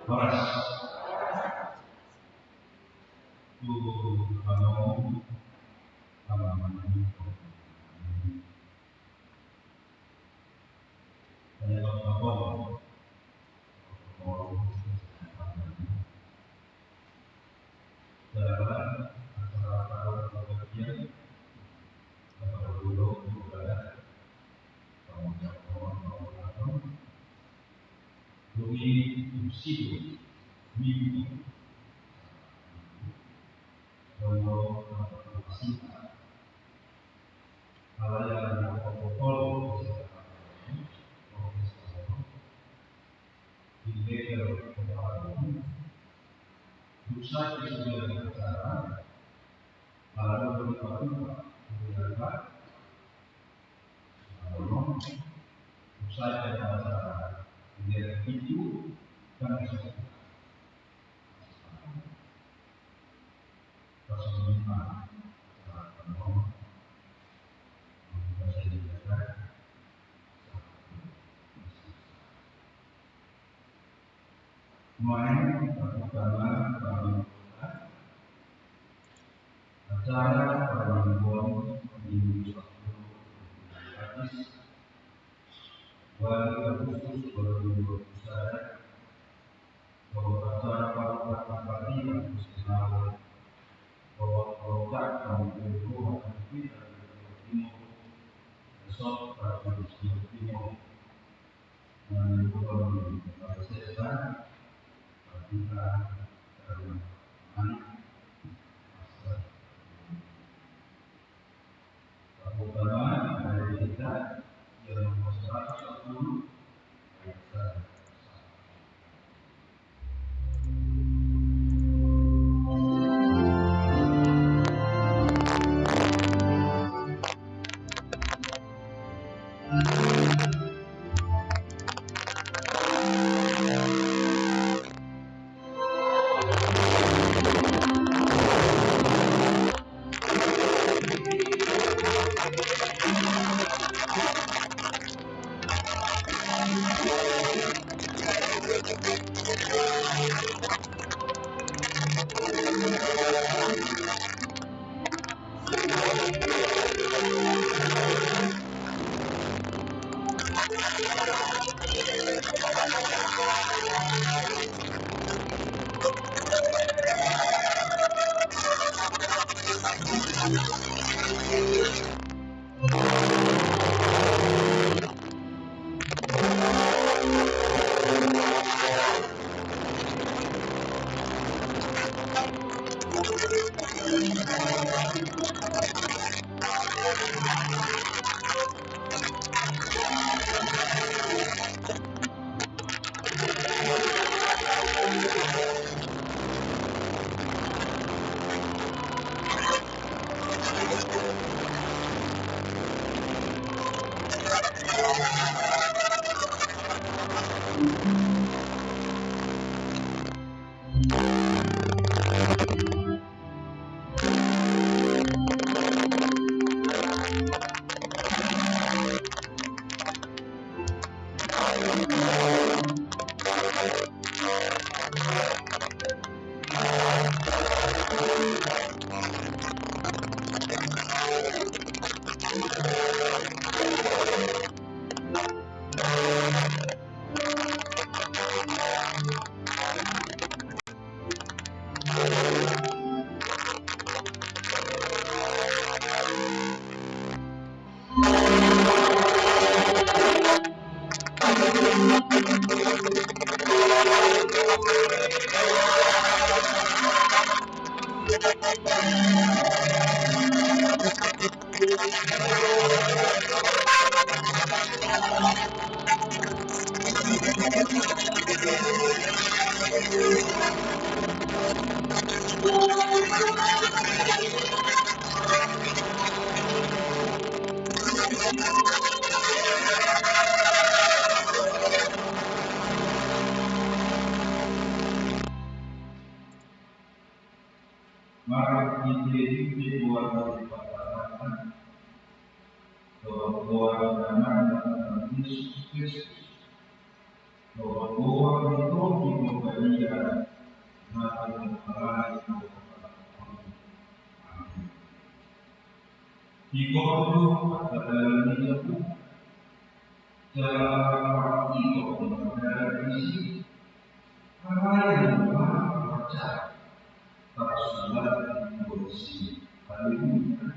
Horas tu ano Kemarin pertama acara pertemuan di suatu hadis 2 Agustus 2021 bahwa acara pada yang dikenal bahwa produk kampung akan kita timur besok pada timur menentukan prosesnya kita dalam pertama dari kita yang nomor 110 Maka ini dibuat dari perkataan bahwa nama Yesus Kristus, bahwa itu diberikan maka Allah Digodoh adalah itu jalan itu adalah isi apa yang percaya Rasulullah bersih Haleluya.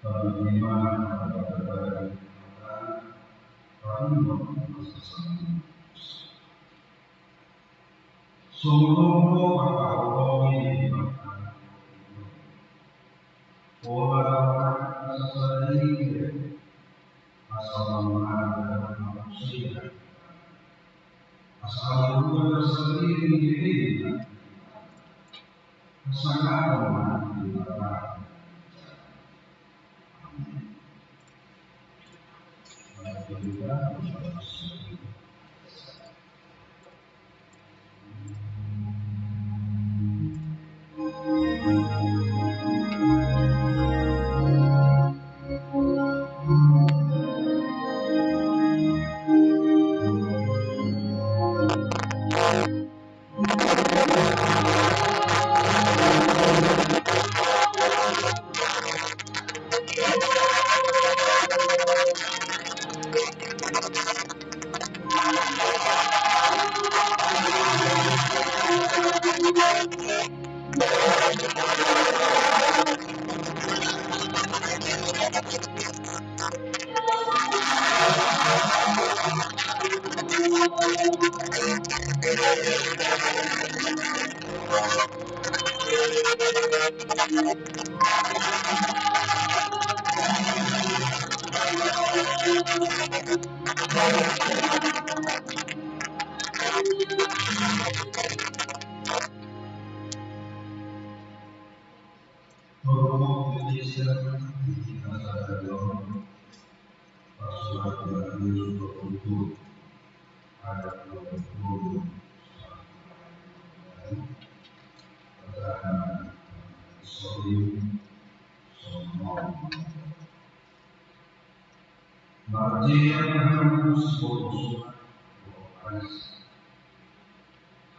bagaimana kepada sungguh apa Allah ini orang sesuatu asal mengenal manusia asal berbuat sendiri diri sangat memahami Allah.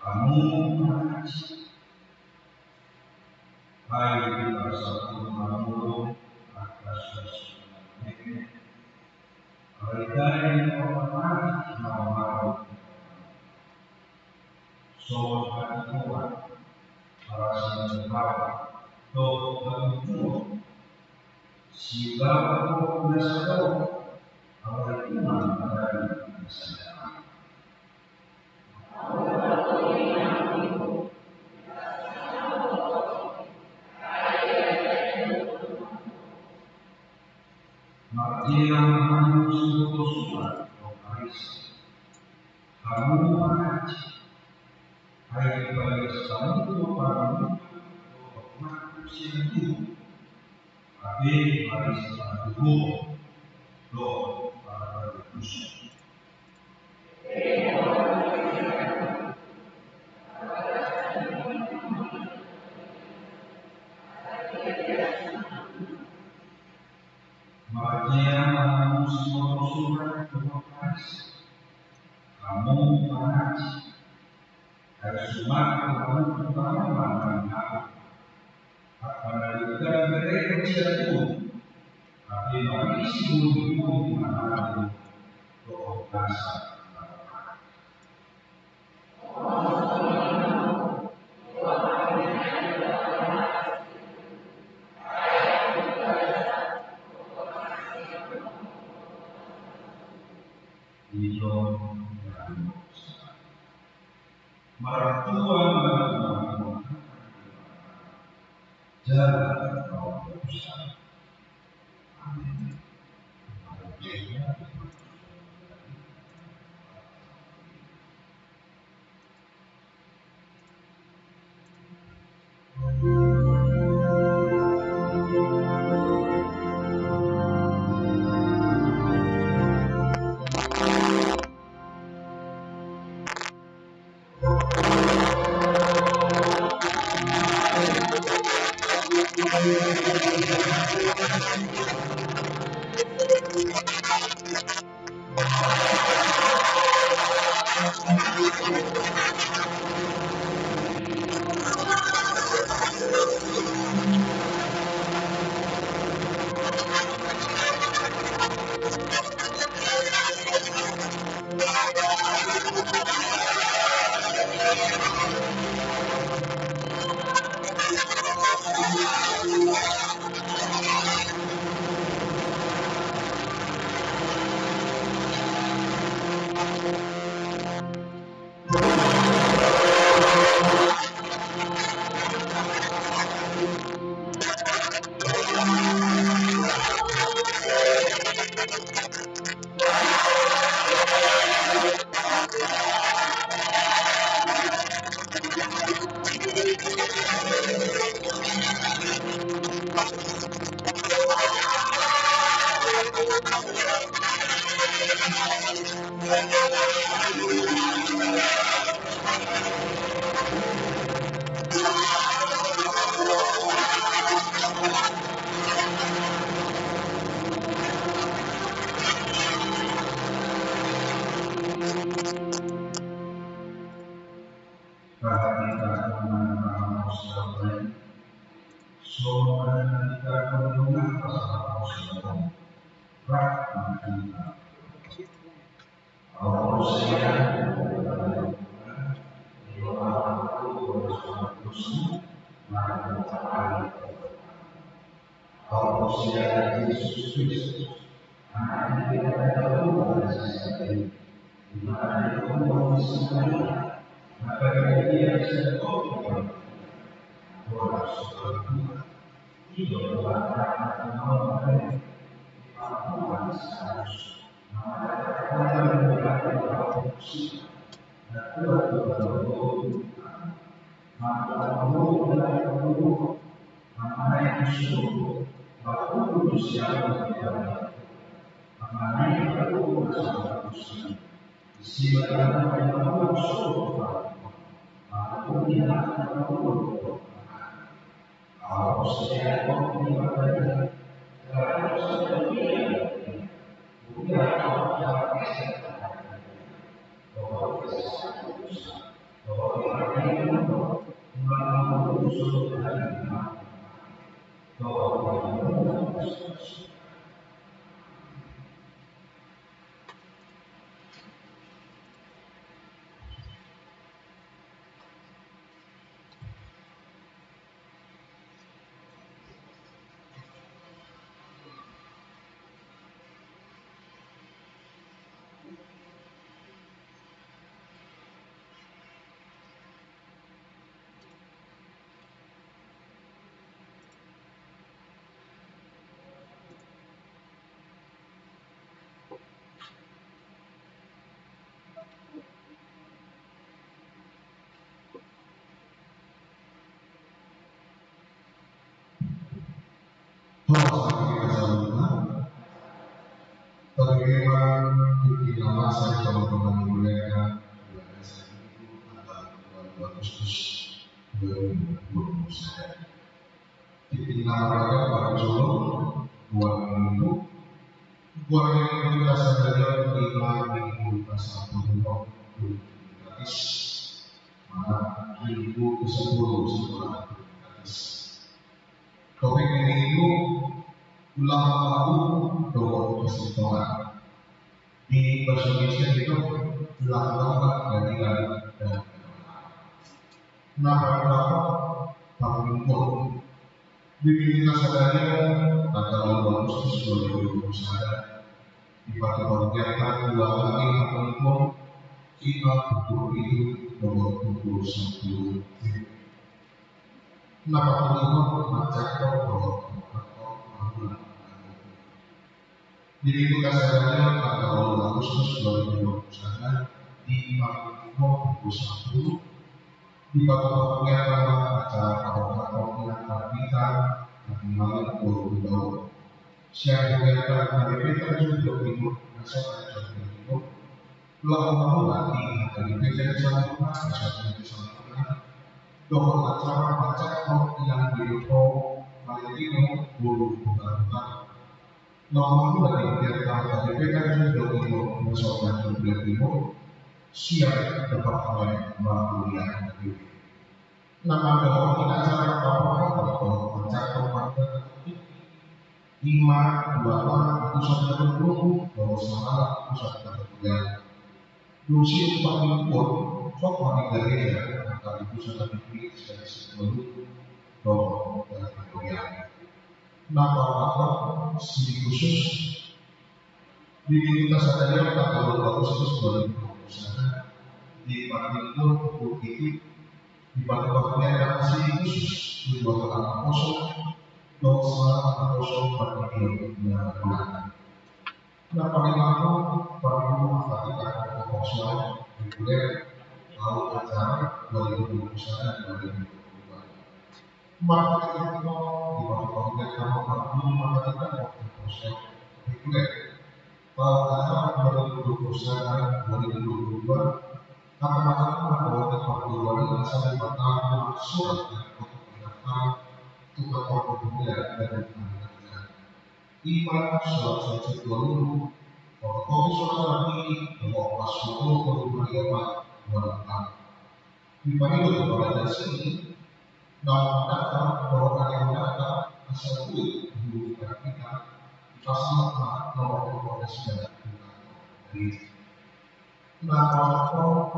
Kamu mengaji, hai kita satu kamu atas sesuatu. Mereka yang hormat mau soal kuat, merasa berharap, doa berdoa, siapa pun berdoa, awal iman dari kesadaran. Yang harus bersuara Tuhan kamu mengaji hai bagi seluruh orang manusia itu tapi harus mendukung doa para manusia kamu mengaji harus semakin kamu akan ada mereka itu tapi manusia itu mana doa kasar mertua jangan kau berusaha. Amin. Nama saya coba memuliakan Agustus 2021. Dipinamakan pada Solo 2000. Keluarga yang kita sadari 5 minggu pasal pembunuh gratis, mana minggu ke-10 setelah gratis. Topik ini itu ulang tahun Doa Kesimpulan. Di bahasa Indonesia itu ulang tahun keadilan dan nama Panggung. Di sadari tanggal 2 Agustus 2021 di pada kegiatan 2 kali Panggung kita butuh itu nomor 21. Nama Panggung mencakup bahwa jadi kita sadari tanggal 2 Agustus 2021 di Panggung 21 di bawah kegiatan acara kegiatan kita melalui Pulau siang kegiatan dari kita juga timur nasional juga timur lalu nanti dari kegiatan selanjutnya nasional selanjutnya doa acara macam yang dilakukan Valentino Bulu Bukan Nomor dari Vietnam KTP kan sudah timur Mesokan sebelah timur siap dapat oleh kuliah dari nama bahwa kita acara apa-apa atau mencakup pada 5, 2, pusat tertentu bahwa semalam pusat tertentu Lucy paling pun sok paling gereja antara pusat tertentu dari sebelum bahwa kuliah nama si khusus di lintas saja tanggal 20 di Patimur begitu di Patimurnya ada si khusus di dua kali kosong dan selama kosong pada bulan. Nah paling lama paling ketika kosong reguler lalu acara 2021 dan 2022. Maka kita di Patimurnya sama Patimur maka kita kosong reguler. Kalau acara 2021 dan 2022 Kata-kata bahwa perguruan asal pertama surat untuk pendaftaran tukar perguruan dan pendidikan. Iman surat satu dulu, fotokopi surat lagi bahwa pas foto perguruan wanita. Iman itu kepada sini, nama daftar bahwa yang daftar asal itu guru kita di pasal nomor sudah dari nama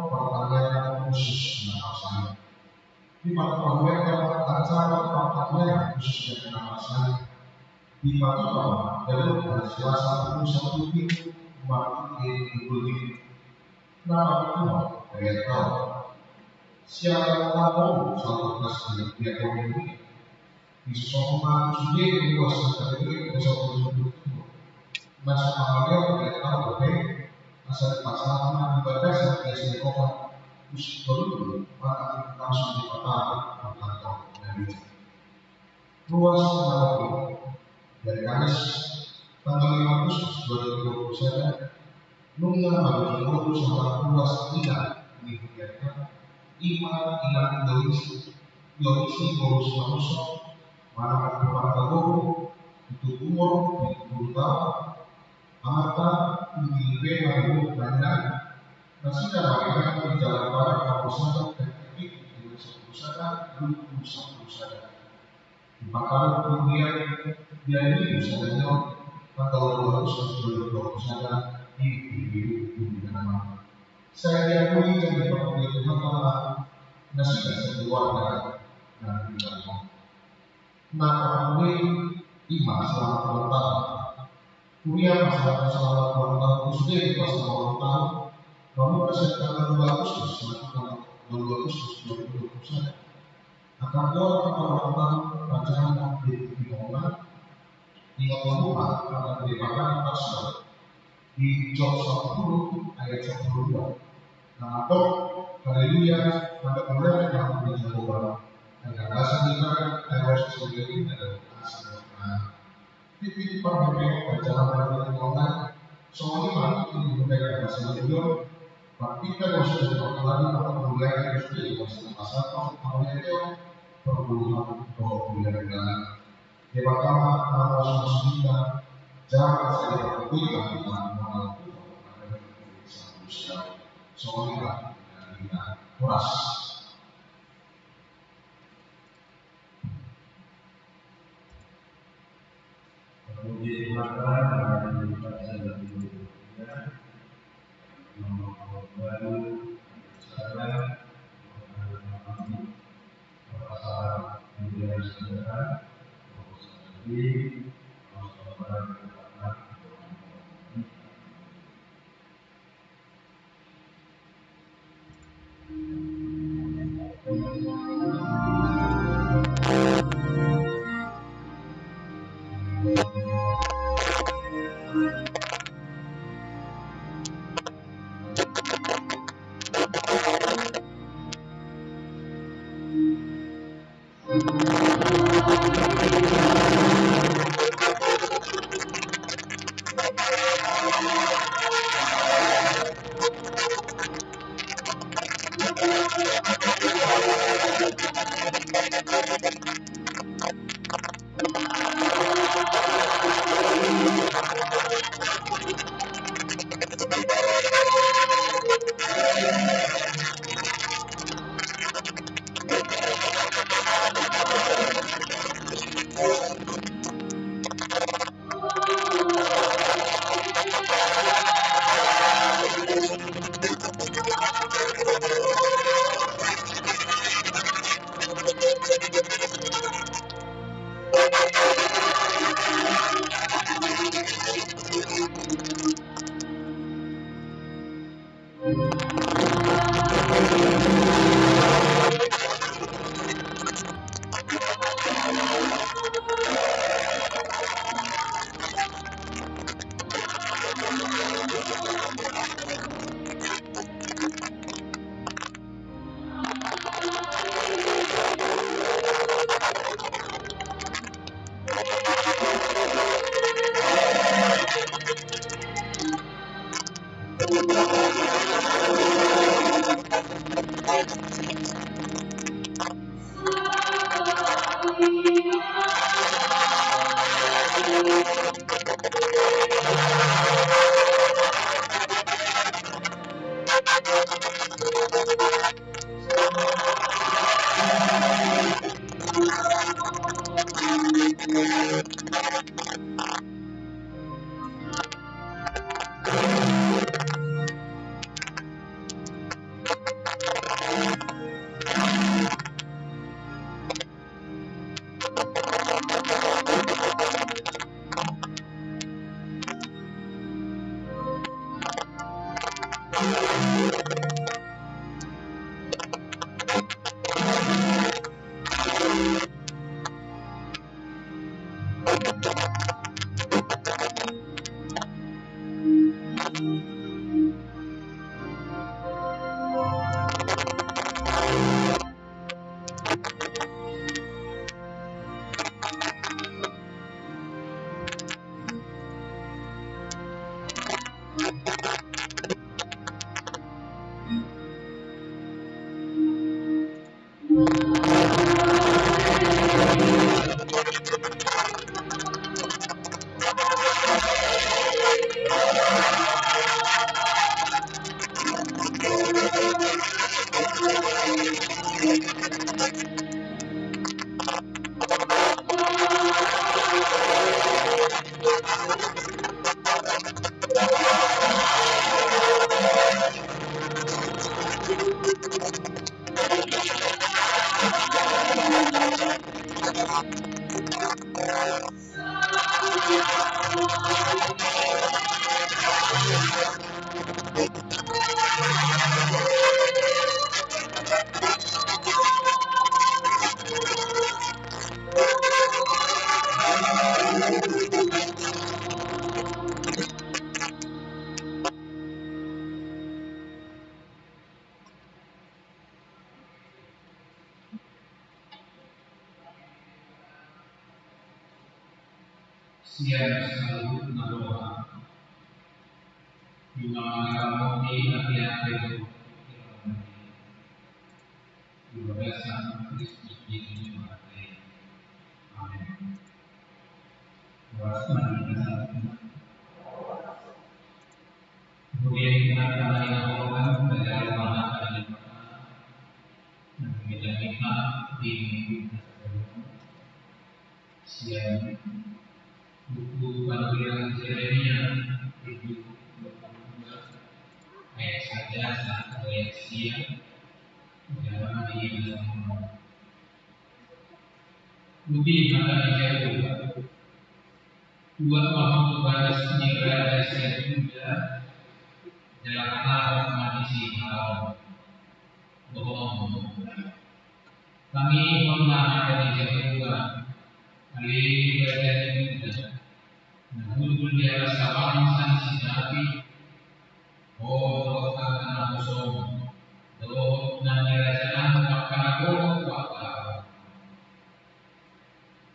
pertanyaan khusus nama saya. Di pertanyaan acara khusus nama saya. Di Patimura jalur dari Selasa 1 Minggu mati dibeli. Nama itu saya tahu. Siapa tahu satu kelas dia ini di Soma sudah luas dari satu itu. Masa awalnya dia tahu asal pasangan ibadah sampai sekolah musik baru maka langsung dipatah kantor dari luas Marawi dari Kamis tanggal 5 Agustus 2021 Nunggu Madu sama luas tidak dihidarkan iman ilang Indonesia boros manusia mana kepada guru untuk umur 20 tahun Amata tinggi lalu banyak masih dapat berjalan pada pusat teknik di pusat pusat bakal kemudian dia ini misalnya tanggal 2021 di nama saya diakui jadi pemilik masalah nasi keluarga dan tidak nah kami iman selama 2 tahun kuliah masalah 2 tahun khususnya di kelas 2 tahun lalu tanggal 2 Agustus 2021 akan orang bacaan di momen di rumah akan diberikan pasal di Job 10 ayat 12 nah atau haleluya pada orang yang menjaga agar asal kita harus sendiri adalah asal titik perbedaan bacaan pertemuan soalnya itu digunakan bahasa Indonesia tapi kita harus berpengalaman atau mulai harus dari bahasa awalnya itu perbuatan pembelajaran yang pertama harus kita jangan saja berkuliah dengan mengalami soalnya kita keras kemudian maka dibaca dari bukunya nomor baru cara mengalami perasaan kemudian saudara sendiri saudara Siang selalu berdoa. Imam hati-hati Ibadah Kristus Yesus Makai. Amin. Kemudian kita akan mengajarkan belajar mana dari meja kita di siang buku panggilan Yeremia 7 ayat saja saat ayat siang dalam di dalam Budi mata jauh dua mahu balas nira dan juga dalam hal kondisi haram bohong. Kami pernah dari jauh kali badan juga namun dia rasa bangsa sinabi oh akan kosong do nanti rajalan akan aku waktu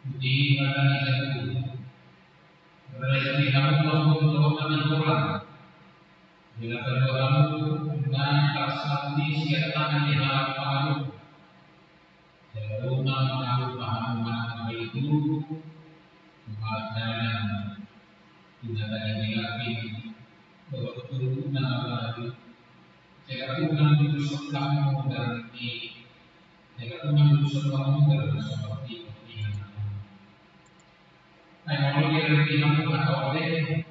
Budi mata jauh berarti kamu melakukan orang bila berdoamu dan taksati siapkan di dalam kamu Rumah tahu paham itu mengatakan tidak ada yang berturut nama saya ulang berusaha kamu dan saya ulang berusaha kamu dan seperti ini. Kalau dia lebih kamu atau oleh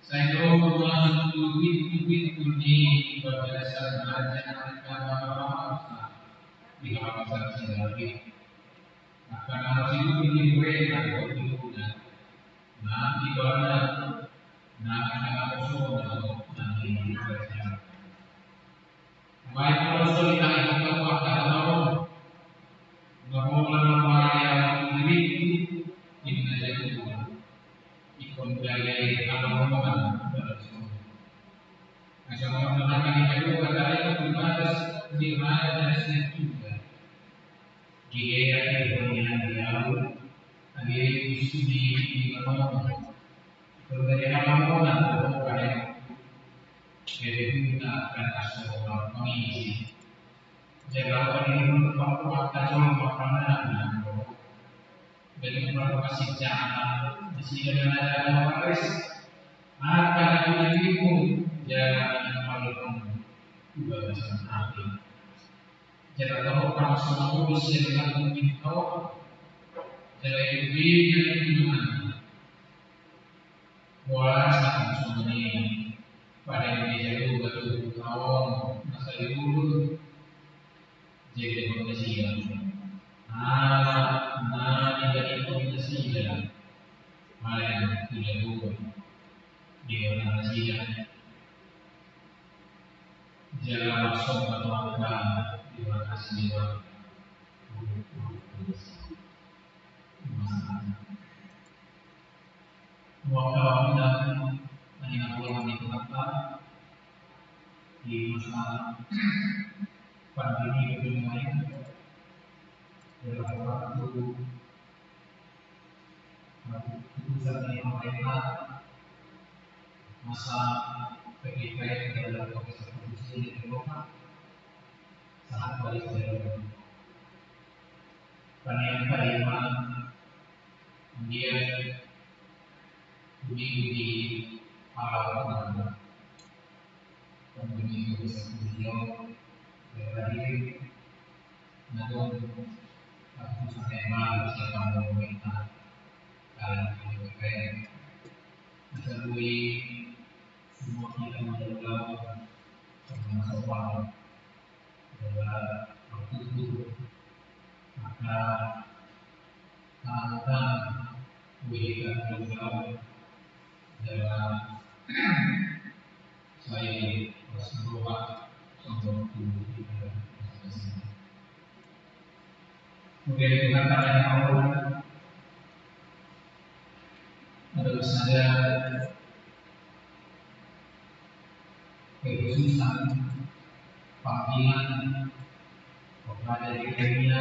saya tahu ulang duit ini berdasar belajar agama di kawasan sendiri. Akan harus itu bikin mereka itu nah ibarat nah akan kosong atau nanti mereka. Baik kalau kita itu akan tahu bahwa yang diri ini saja itu ikon dari agama Agama menerangkan itu kata itu batas di mana dan juga jika ada yang dialog, ada di mana berbagai agama dan pada jadi kita akan asal mengisi kalau ini untuk kacau makanan, dari informasi jangan di sini ada waris, akan dirimu jangan paling juga bisa nanti. Jangan tahu kamu semua bisa dengan mungkin tahu, jangan lebih dari tujuan. Walau sangat ini pada Indonesia itu betul tahun masa dulu jadi komunikasi tidak komunikasi dan malah tidak dulu di organisasi jalan masuk atau apa di organisasi waktu kita hanya pulang di tempat di masa pandemi kemarin dalam waktu keputusan yang pemerintah masa PPKM dalam konstitusi di Eropa sangat baik sekali. Karena yang kelima dia di awal pembeli besar beliau dari namun keputusan yang baru siapa pemerintah kalian PPKM melalui semua kita mengulang sama soal dalam waktu itu maka tentang berikan mengulang dalam saya berseruan sama tubuh kita kemudian dikatakan yang awal adalah saya kekhususan panggilan kepada dirinya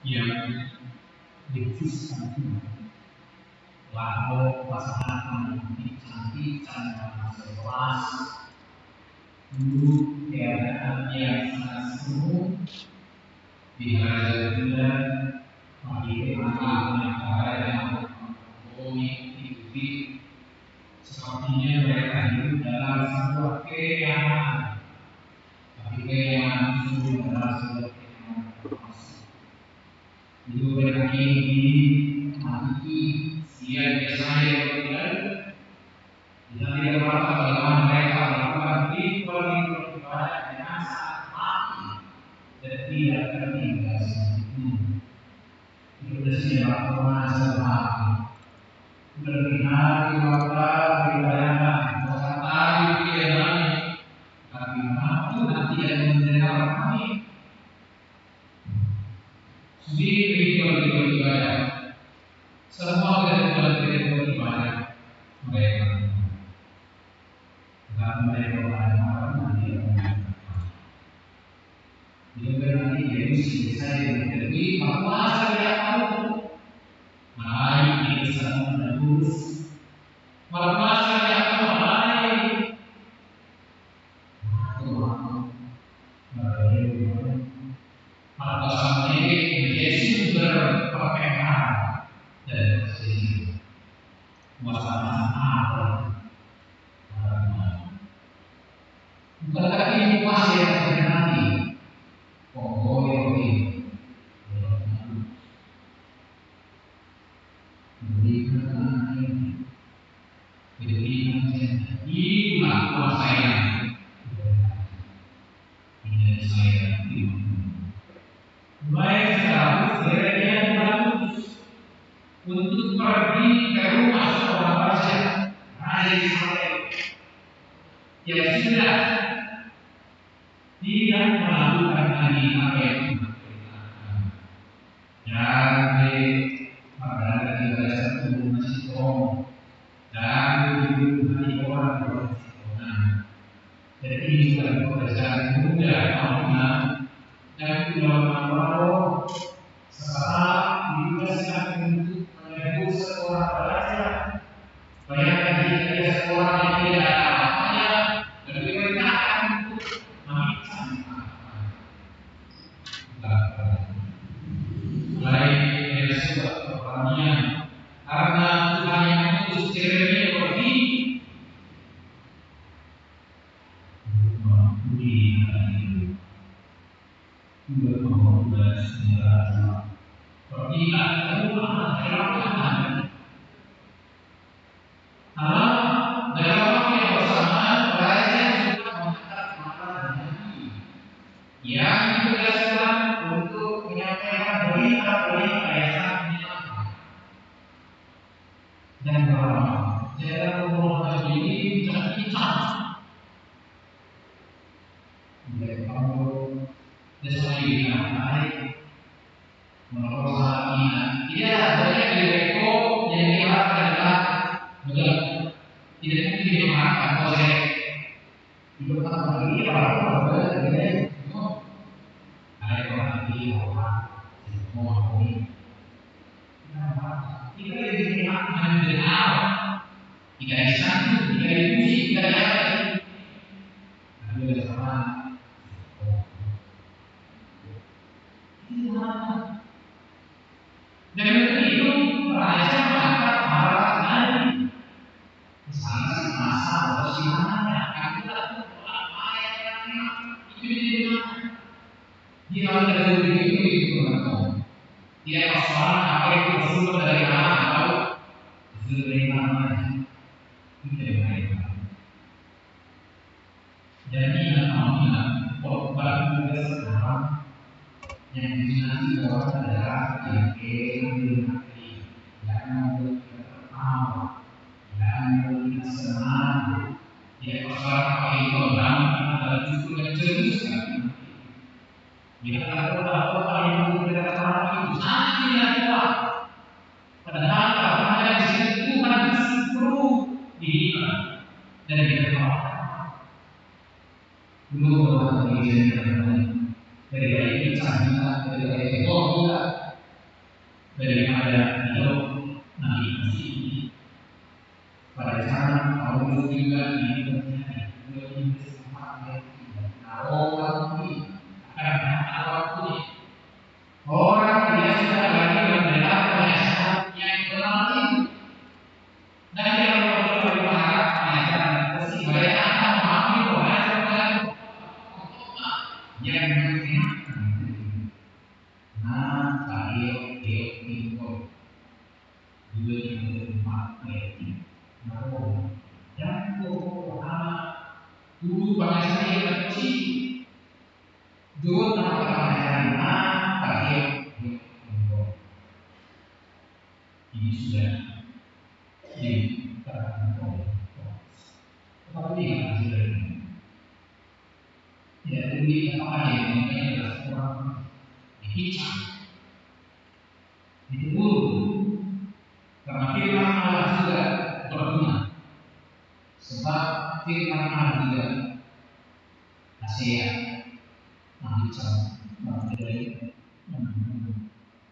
yang dikhususkan lalu pasangan cantik dan sekelas dulu keadaan yang sangat seru di hari bulan pagi malam yang mengikuti sepertinya mereka hidup dalam sebuah keyakinan tapi keyakinan itu adalah sebuah keyakinan itu berarti mati siap saya berbulan dan tidak dapat bagaimana mereka melakukan ritual ibadah dengan sangat mati dan tidak tertinggal itu sudah melakukan berhari waktu beribadah berkata dikiranya tapi mampu nanti yang mendengar kami sendiri beribadah semua kehidupan ibadah mereka dan mereka orang nanti dia berarti Yesus saya menjadi bahwa saya tahu mari kita menembus bermasa yang kembali maka sama ini menjadi sumber perpecahan dan kesedihan masalah apa bukankah ini masih yang terjadi inilah kuasa yang ini saya mulai sekarang sebenarnya bagus untuk pergi ke rumah seorang raja Israel yang sudah tidak melakukan lagi apa yang diperintahkan dan pada tiga satu masih tolong dan hari orang berkenan. Jadi ini bukan pekerjaan mudah, namun dan ulama saat ditugaskan untuk menyebut seorang raja. Bayangkan jika dia seorang yang tidak ada apa-apanya dan diperintahkan untuk memisahkan 2015 Pergilah keluar dari lapangan. Dalam waktu yang bersamaan, raja juga mengangkat mata dan kaki yang ditugaskan untuk menyampaikan berita-berita yang sangat menyenangkan dan beramah. Jalan Rasulullah ini bincang-bincang. Dari kamu sesuai dengan baik menurut Salamina. Tidak banyak di Reko yang diharapkan adalah betul. Tidak mungkin dimakan oleh ibu kata lagi orang dari ada orang lagi orang semua ini. Kita dimakan dengan awal. Jika disambut, jika dipuji, jika dihargai. Tapi ada sama. Dan untuk itu raja mengangkat para nabi. Misalnya si masa atau si mana akan kita apa yang itu di dalam dari itu tidak masalah apa itu bersumber dari mana atau bersumber dari mana itu tidak masalah. Jadi namanya korban juga sekarang yang diminati orang adalah yang mati, yang tertawa, yang senang. Dia persoalan apa itu orang adalah justru mencetuskan. Jika apa yang berkata itu sangat tidak kuat. Padahal apa yang disentuhkan justru dihilang dan diketawakan. Dulu beberapa kejadian dari baik kita, dari baik kita, daripada hidup Nabi Muhammad. Pada zaman tahun juga ini terjadi lebih sempat tidak tahu lagi akan waktu orang tidak sudah lagi mendengar pengajaran yang benar itu. Dan yang perlu berharap pengajaran bersih mereka akan memahami pengajaran yang menyenangkan. Nah, saya info dua yang bermakna baru dan dulu bangsa saya kecil dulu nama tadi ini sudah diterangkan tetapi yang sudah tidak lebih apa yang namanya adalah orang dihicam ditegur karena firman Allah juga berguna sebab firman Allah juga nasihat menghicam mengenai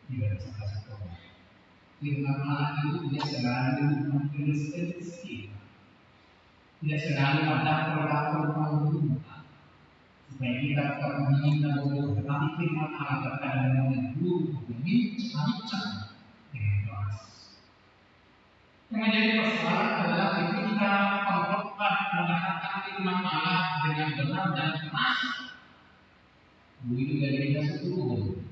tidak satu firman Allah itu tidak selalu mengkritik kita, tidak selalu ada perlakuan supaya kita tetap mengingat bahwa tetapi firman Allah terkadang menegur menghicam dengan keras. Yang menjadi persoalan adalah ketika pengkhotbah mengatakan firman Allah dengan benar dan keras, begitu dari kita setuju.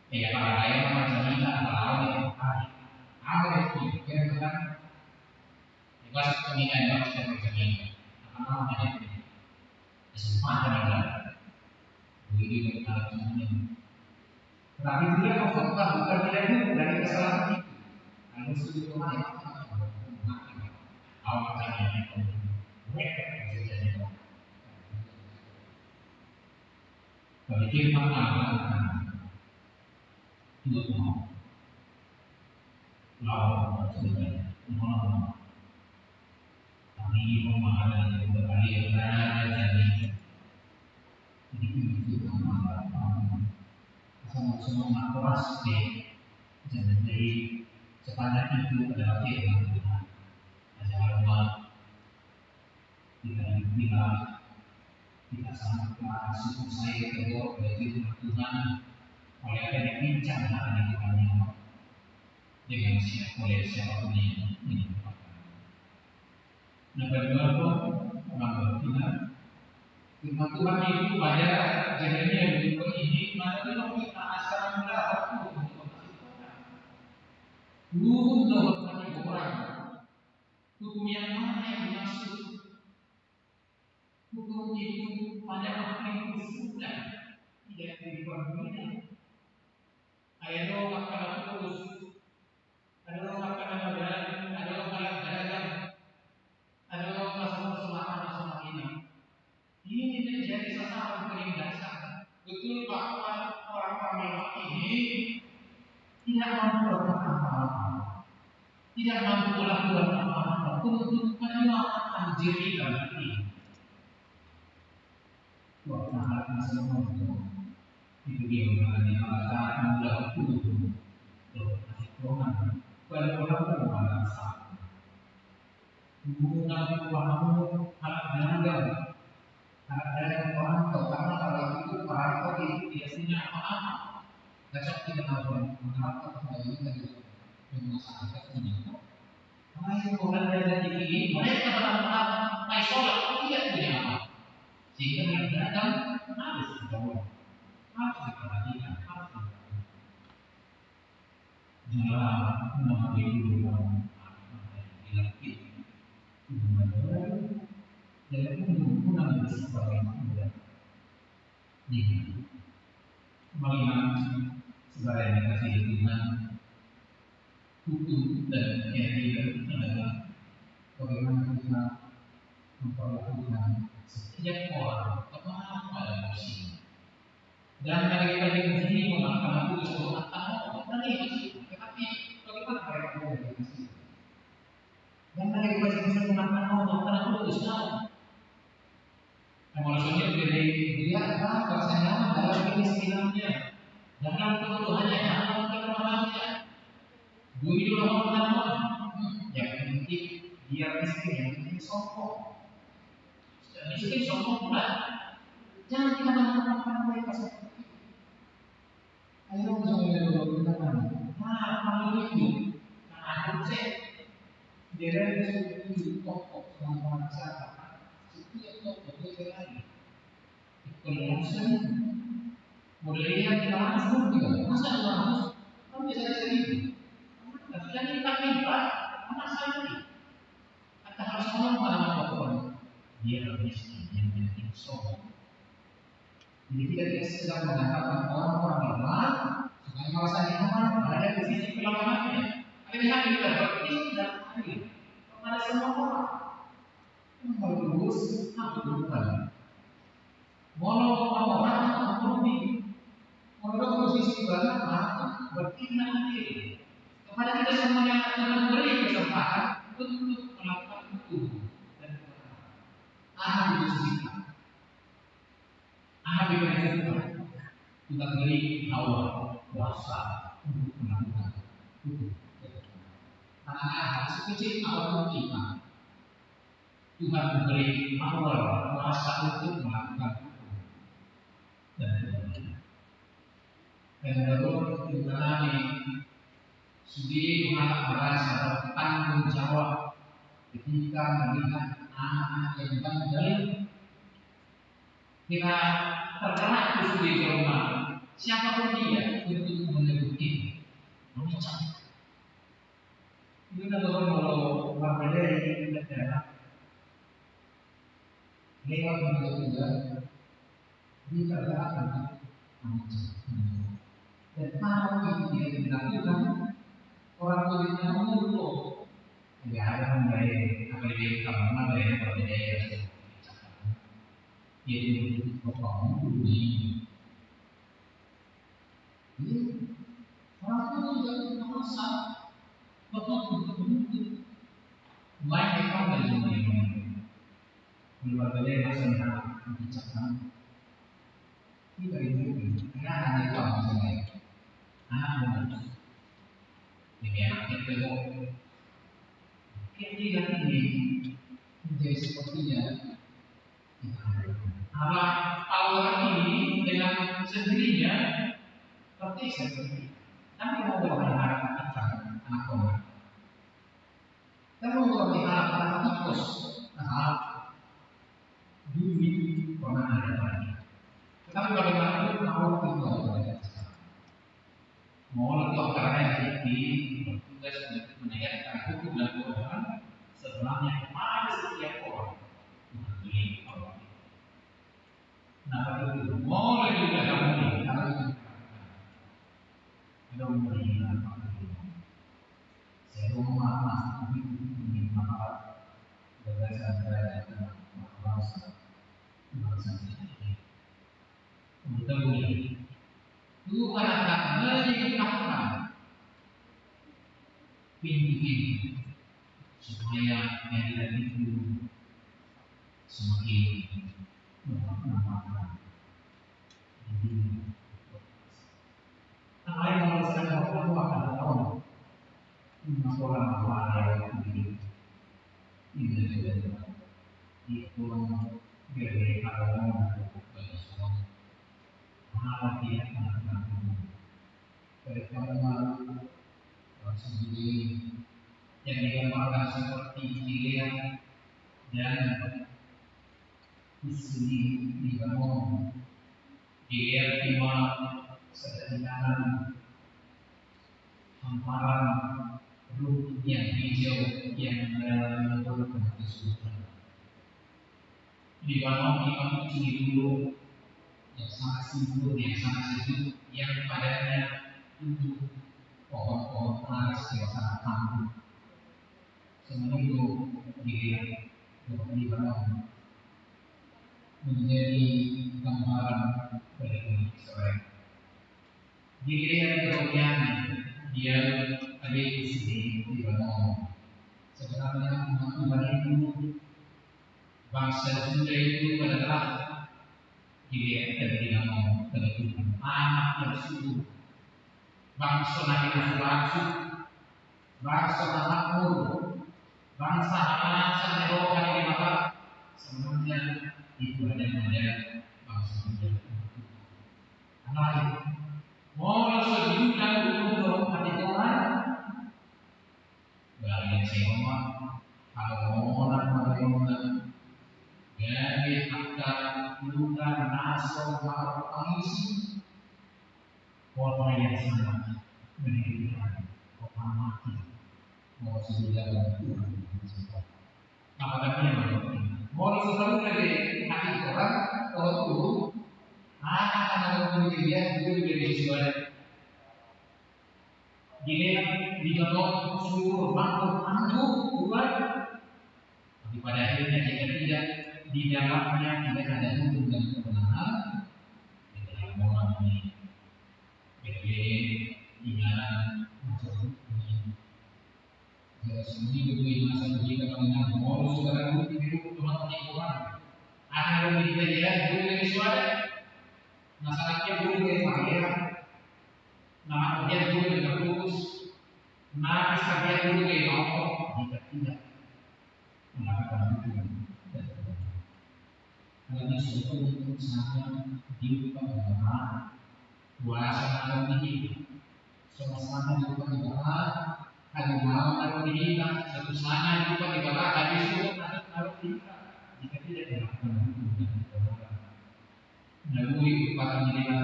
Ya kalau saya macam ini kalau yang baik, apa itu yang benar? Jelas pemilihan yang sudah terjadi. Apa namanya? Kesempatan yang ada. Begitu dari kita semuanya. Tetapi dia pengkhotbah bukan tidak itu dari kesalahan itu. Lalu setuju kemana? Awak tanya bagi firman Allah itu mau lawan sebenarnya mohon kami memahami berbalik berada jadi itu sama semua keras deh jangan jadi sepanjang itu adalah firman Tuhan. Jangan kita sangat bersyukur saya kedua bagi Tuhan oleh karena bincang hari Tuhan dengan oleh siapapun yang ini. Yang kedua orang berpindah Firman Tuhan itu pada Jeremia berikut ini, maka kita asal mendapat untuk menghasilkan untuk bagi orang. Hukum yang mana yang dimaksud? Hukum itu pada waktu itu sudah tidak diperlukan. Ada orang kata putus, ada orang kata berjalan, ada orang kata dagang, ada orang kata semakan ini. Ini menjadi sasaran paling dasar. Betul bahwa orang-orang ini tidak mampu melakukan apa-apa, tidak mampu melakukan apa-apa untuk menyelamatkan diri dan hati. Waktu hati semua itu dia mengalami saat mudah turun kasih Tuhan pada orang merasa hubungan Tuhanmu harap dagang. Ada orang pertama kalau itu perantau itu biasanya apa-apa. Gacak tidak tahu mengapa kembali dari masyarakat ini. Karena itu orang dari ini mereka berangkat naik sholat tidak punya apa. Sehingga mereka datang harus dijawab, harus diperhatikan, harus jangan mengambil orang dilapis, jadi menggunakan sebagai mudah. Ini melihat sebagai yang kasih Tuhan, hukum dan keadilan adalah bagaimana kita memperlakukan setiap orang tepat pada porsinya. Dan bagi sini mengatakan putus atau dari masih, tetapi bagaimana mereka boleh dikasih? Dan bagi sini mengatakan karena putus tahu. Maksudnya dia apa bahasanya dalam kemiskinannya, dalam kebutuhannya, dalam kelemahannya. Bumi orang yang penting dia miskin, yang penting sombong. Miskin sombong pula. Jangan kita mengatakan mereka seperti itu. Ayo kita kalau itu, aku cek dia itu tokoh sama masyarakat. Setiap tokoh dia lagi. Kemudian modelnya kita harus juga. Masa harus? Kan bisa jadi. Tapi kita minta, anak saya kata harus ngomong pada orang dia miskin, yang penting sombong. Jadi kita sedang mengatakan orang-orang lemah supaya merasa nyaman ada di sisi kelemahannya. Akhirnya kita berarti dan adil kepada semua orang. Yang bagus, aku bukan. Walau orang mengerti, menurut posisi berapa, berarti adil. Kepada kita semua yang akan memberi kesempatan untuk melakukan hukum dan kebenaran. Ahad dibersihkan. Ahad dibersihkan. Kita beri awal kuasa untuk melakukan hukum dan kebenaran. Karena ahad sekecil awal kita, Tuhan memberi awal kuasa untuk melakukan hukum dan kebenaran. Dan baru kita sendiri merasa bertanggung jawab ketika melihat anak-anak yang bandel. Kita tergerak itu di rumah, siapapun dia untuk menegur ini, memecah. Ini kalau berbeda di negara lewat media juga, dia tergerak untuk memecah. Dan kalau itu tidak dilakukan, orang kulitnya mengutuk. Tidak ada membayar apa yang kamu membayar kalau tidak ada yaitu potong bumi. Orang itu juga merasa potong bumi. Baik apa dari dunia keluarga dia masih bicara. Tidak itu karena hanya kamu sendiri. Anak ini anak itu tidak ini menjadi sepertinya Allah ini dengan sendirinya seperti seperti tapi mau berharap anak orang tapi mau berharap anak tikus dulu pernah Tetapi bagaimanapun mau itu adalah mau itu akarnya di bertugas untuk menegakkan hukum dan kebenaran sebenarnya kepada setiap orang. Nah, itu mulai juga kami harus ada memberikan saya rumah ini maka berdasarkan kerajaan bangsa ini betul ini Tuhan akan melimpahkan pintu-pintu supaya yang itu semakin menambahkan ini. Apa yang harus saya lakukan adalah tahu masalah yang ini juga itu dari kalau bagi semua hal tidak melakukan dari kalau sendiri yang digambarkan seperti giliran dan isi dibangun giliran timah sedangkan hamparan rumput yang hijau yang menurunkan kesulitan dibangun imam ciri dulu yang sangat subur, yang sangat sejuk, yang padanya tumbuh pohon-pohon panas yang sangat tangguh. Semua itu dilihat dibangun menjadi gambaran bagi Israel. Dilihat kemudian dia ada di sini dibangun. Sebenarnya umat itu bangsa Juda itu adalah dilihat dan dibangun dari anak yang subur. Bangsa Nabi Rasul, bangsa makmur, bangsa bangsa Eropa yang dimana semuanya itu ada bangsa Juda. Karena mau sejuta untuk perhitungan bagi semua kalau orang bagaimana dari akan luka nasor maru pangisi kota yang sangat menyedihkan kota mati mau sudah Tuhan maka katanya mau selalu dari hati orang kalau dulu akan dia itu dari suara dilihat dibangun seluruh makhluk buat tapi pada akhirnya jika tidak di dalamnya tidak ada hukum dan kebenaran tidak orang ini tinggalan macam ini sendiri begini masa jika mengenal mau saudara hidup teman-teman orang akan kita lihat dulu dari suara masalahnya dulu dari bahaya nama dia dulu dari terus nama sahaja dulu dari Allah jika tidak melakukan hukum karena suatu sangat diubah puasa ini sama-sama diubah hari malam kalau kita satu sana diubah hari subuh kalau kita jika tidak dilakukan hukum lalu pada menjadi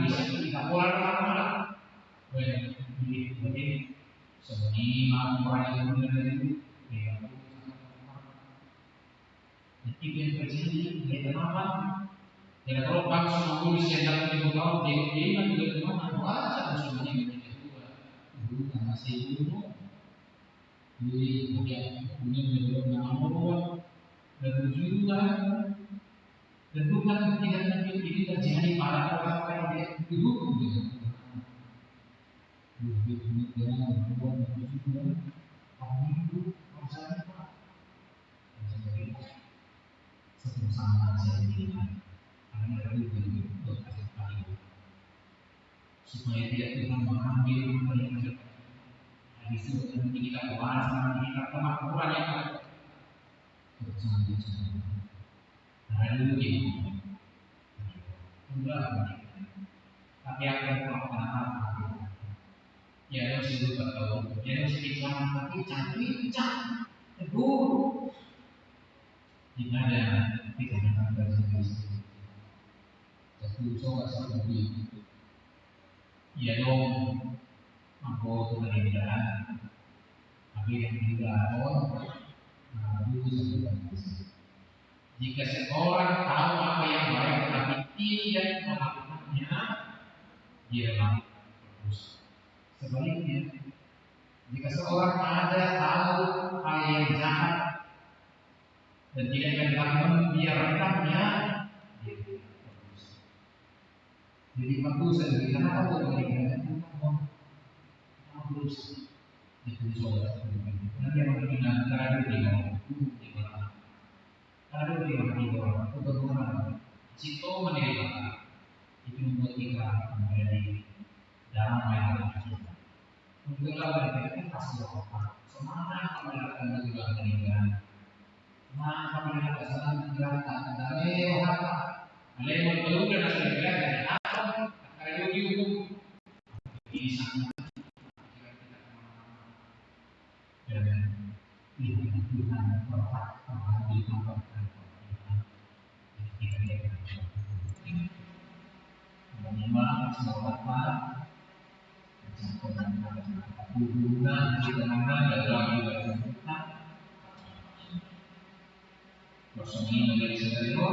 bisa kita pola jadi semua orang yang benar itu itu yang terjadi di dalam dan kalau bangsa manusia yang dalam tubuh kau dia juga cuma wajah semuanya begitu juga dulu masih dulu jadi kemudian belum nama dan juga dan bukan tidak mungkin ini terjadi pada orang yang dia hidup dia membuat juga orang hidup masyarakat satu sama jadi karena itu berkasih kali supaya tidak Tuhan mengambil mereka dari situ nanti kita puasa kita kemakmuran yang ada bersama lalu ini enggak tapi akan melakukan apa ya harus juga tahu ya harus bicara tapi cantik teguh tidak ada tidak akan terjadi Satu satu lagi. Ya dong, aku tuh keadaan. Tapi yang tidak bagus satu. Jika seorang tahu apa yang baik tapi tidak melakukannya, dia bagus. Sebaliknya, jika seorang ada tahu hal yang jahat dan tidak dapat membiarkannya, dia bagus. Jadi bagus dan kenapa kebaikan bagus itu soal nanti yang berkenaan terhadap dia di mana terhadap dia di bawah kebenaran situ menerima itu membuat kita menjadi damai dalam kita. Menjelang mereka pasti apa? Semangat kami akan menjelang mereka. Semangat kami akan senang menjelaskan dari apa? Mulai memperlukan hasil dari apa? Kalau dihukum ini sangat dan ini Tuhan berkat di tempat kita memang semua hubungan ketenangan dalam ibadah kita bersama menjadi sederhana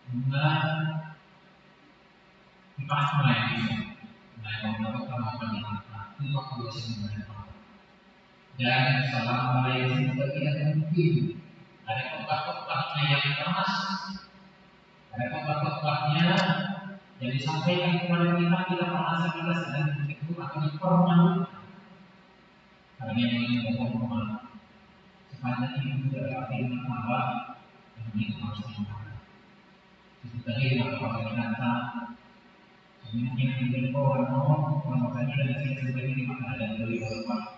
hubungan kita mulai beberapa kemampuan yang kita bisa menggunakan dan selama yang tidak mungkin ada khotbah-khotbahnya yang keras, ada khotbah-khotbahnya yang disampaikan kepada kita tidak merasa kita sedang ditegur atau dipermalukan. Karena yang ngomong sepanjang itu tidak ada firman Allah yang kita harus ingat. Itu tadi yang kita kata. Mungkin kita orang makanya dari sini sendiri di mana ada dari orang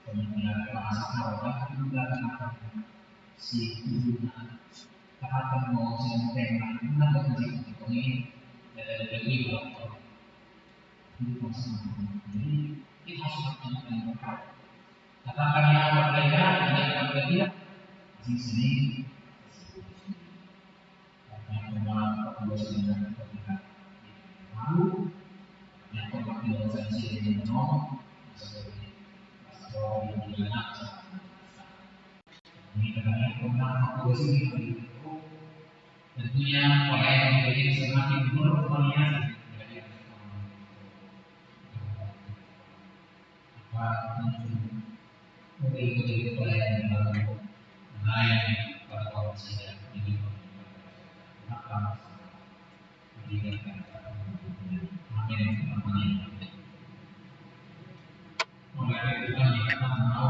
kemudian bahasa Arab juga akan si hubungan akan mau sempurna mana kunci ini dari lebih waktu itu masalah. Jadi kita harus mengingat katakan yang berbeda tidak berbeda di sini karena memang kedua sebenarnya berbeda lalu yang terpakai dalam sisi yang seperti bahwa yang tidak ini karena memang kedua sisi tentunya orang yang menjadi semakin bervariasi dari apa mengikuti pelayanan dalam lain pada kondisi ini maka berikan amin amin. Oleh Tuhan dikatakan mau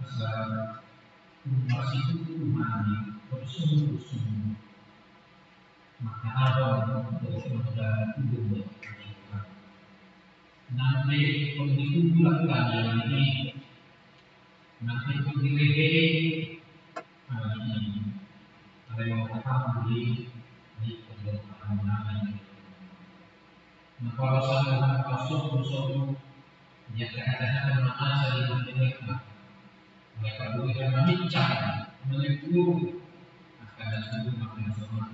asal masih Tuhan bersungguh-sungguh maka ada untuk saudara tubuh nanti begitu bulan yang ini nanti dilihat hari ini ada yang mengatakan di perjalanan. Nah kalau saya masuk dia katakan masa di mereka boleh berbincang menegur akan ada makin semua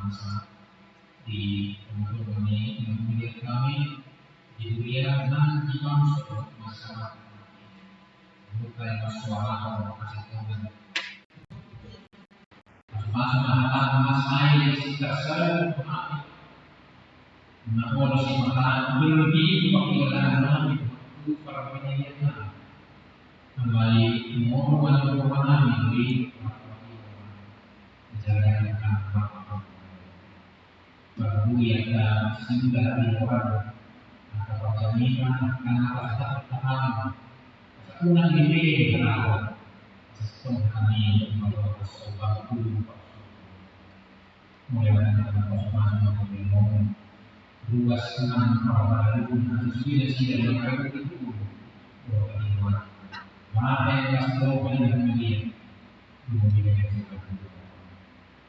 masa di teman-teman ini melihat kami di dunia dan di bangsa masyarakat bukan masalah atau kasih Tuhan masalah masalah sekitar namun simpanan berlebih panggilan itu para penyanyi kembali mohon di menjalankan baru yang singgah di orang atau jaminan akan tahan kurang ini berawal kami mencoba dulu mulai dari persoalan luas senang pada dunia sudah yang ada itu mana yang masih tahu pada dunia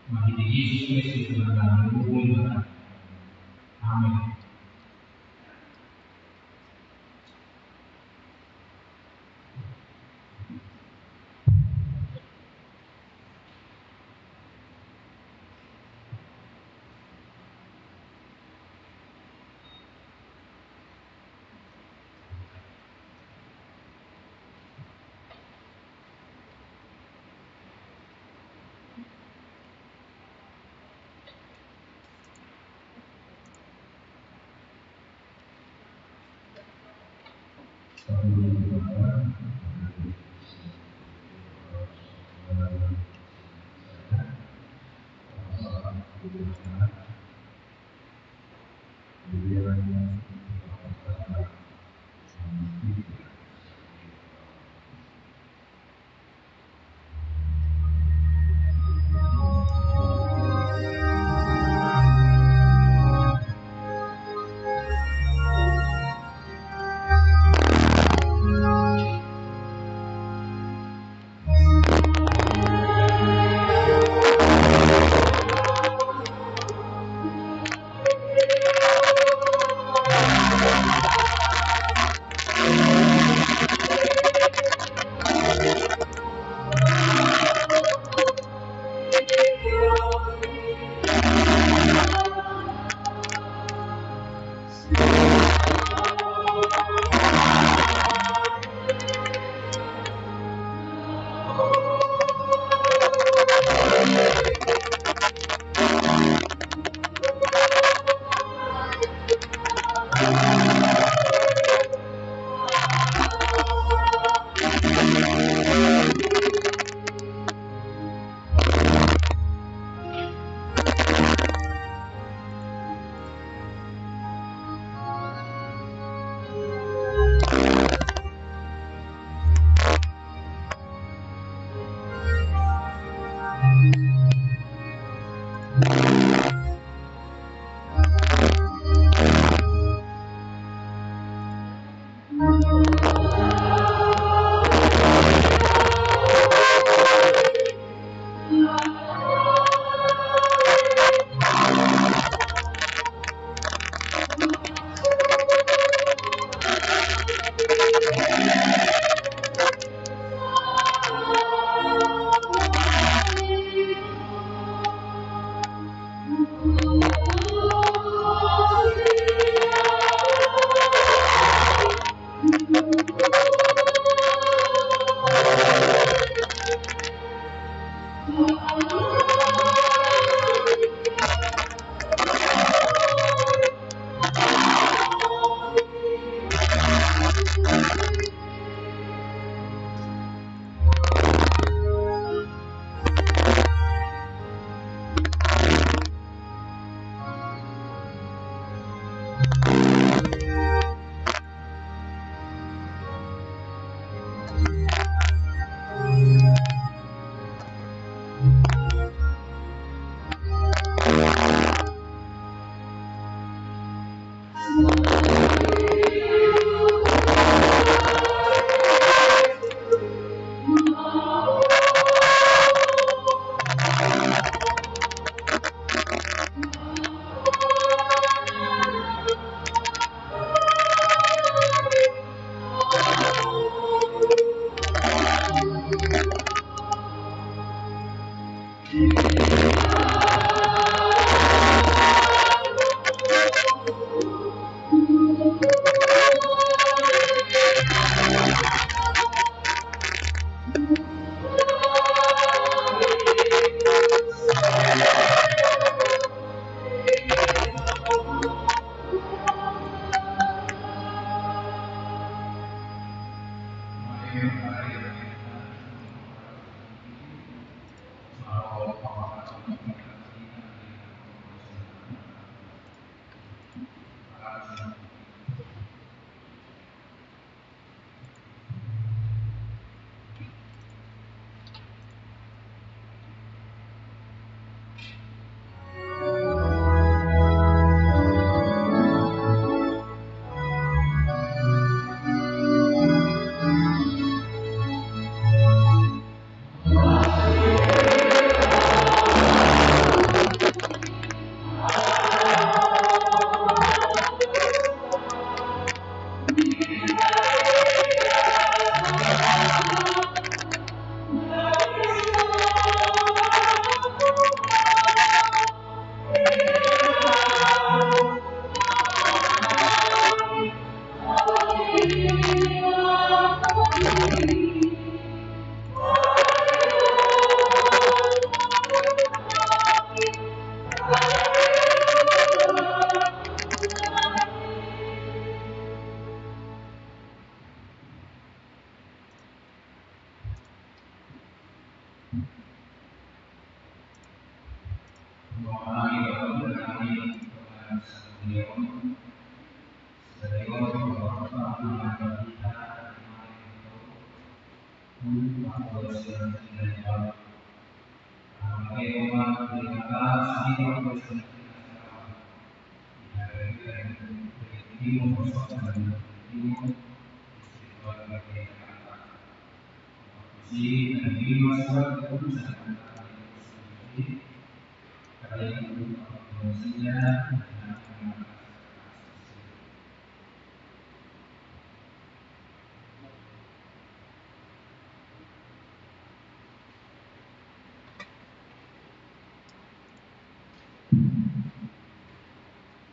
mari Yesus Kristus dalam nama Amin.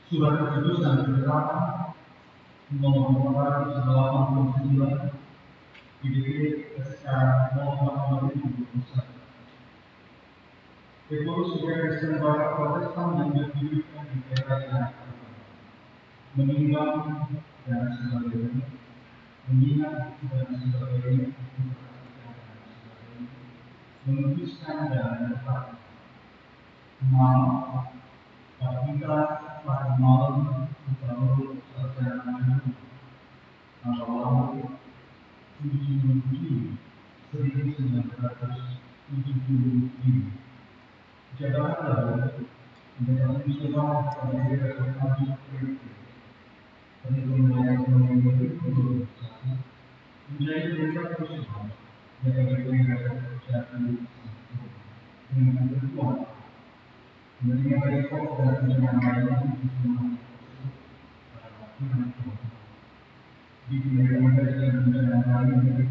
Surat keputusan pertama nomor 489 DPD SK 08/2021. Revolusi Kristen Barat Protestan yang didirikan di daerah Jakarta, menimbang dan sebagainya, mengingat dan sebagainya, memutuskan dan menetapkan kita pada malam tahun sarjana awal 1977 jabatan lalu menjadi usaha pada reformasi politik perekonomian menjadi perintah usaha dari negara jatuh dengan ketentuan menerima rekod dan tunjangan lainnya di negara yang tunjangan lainnya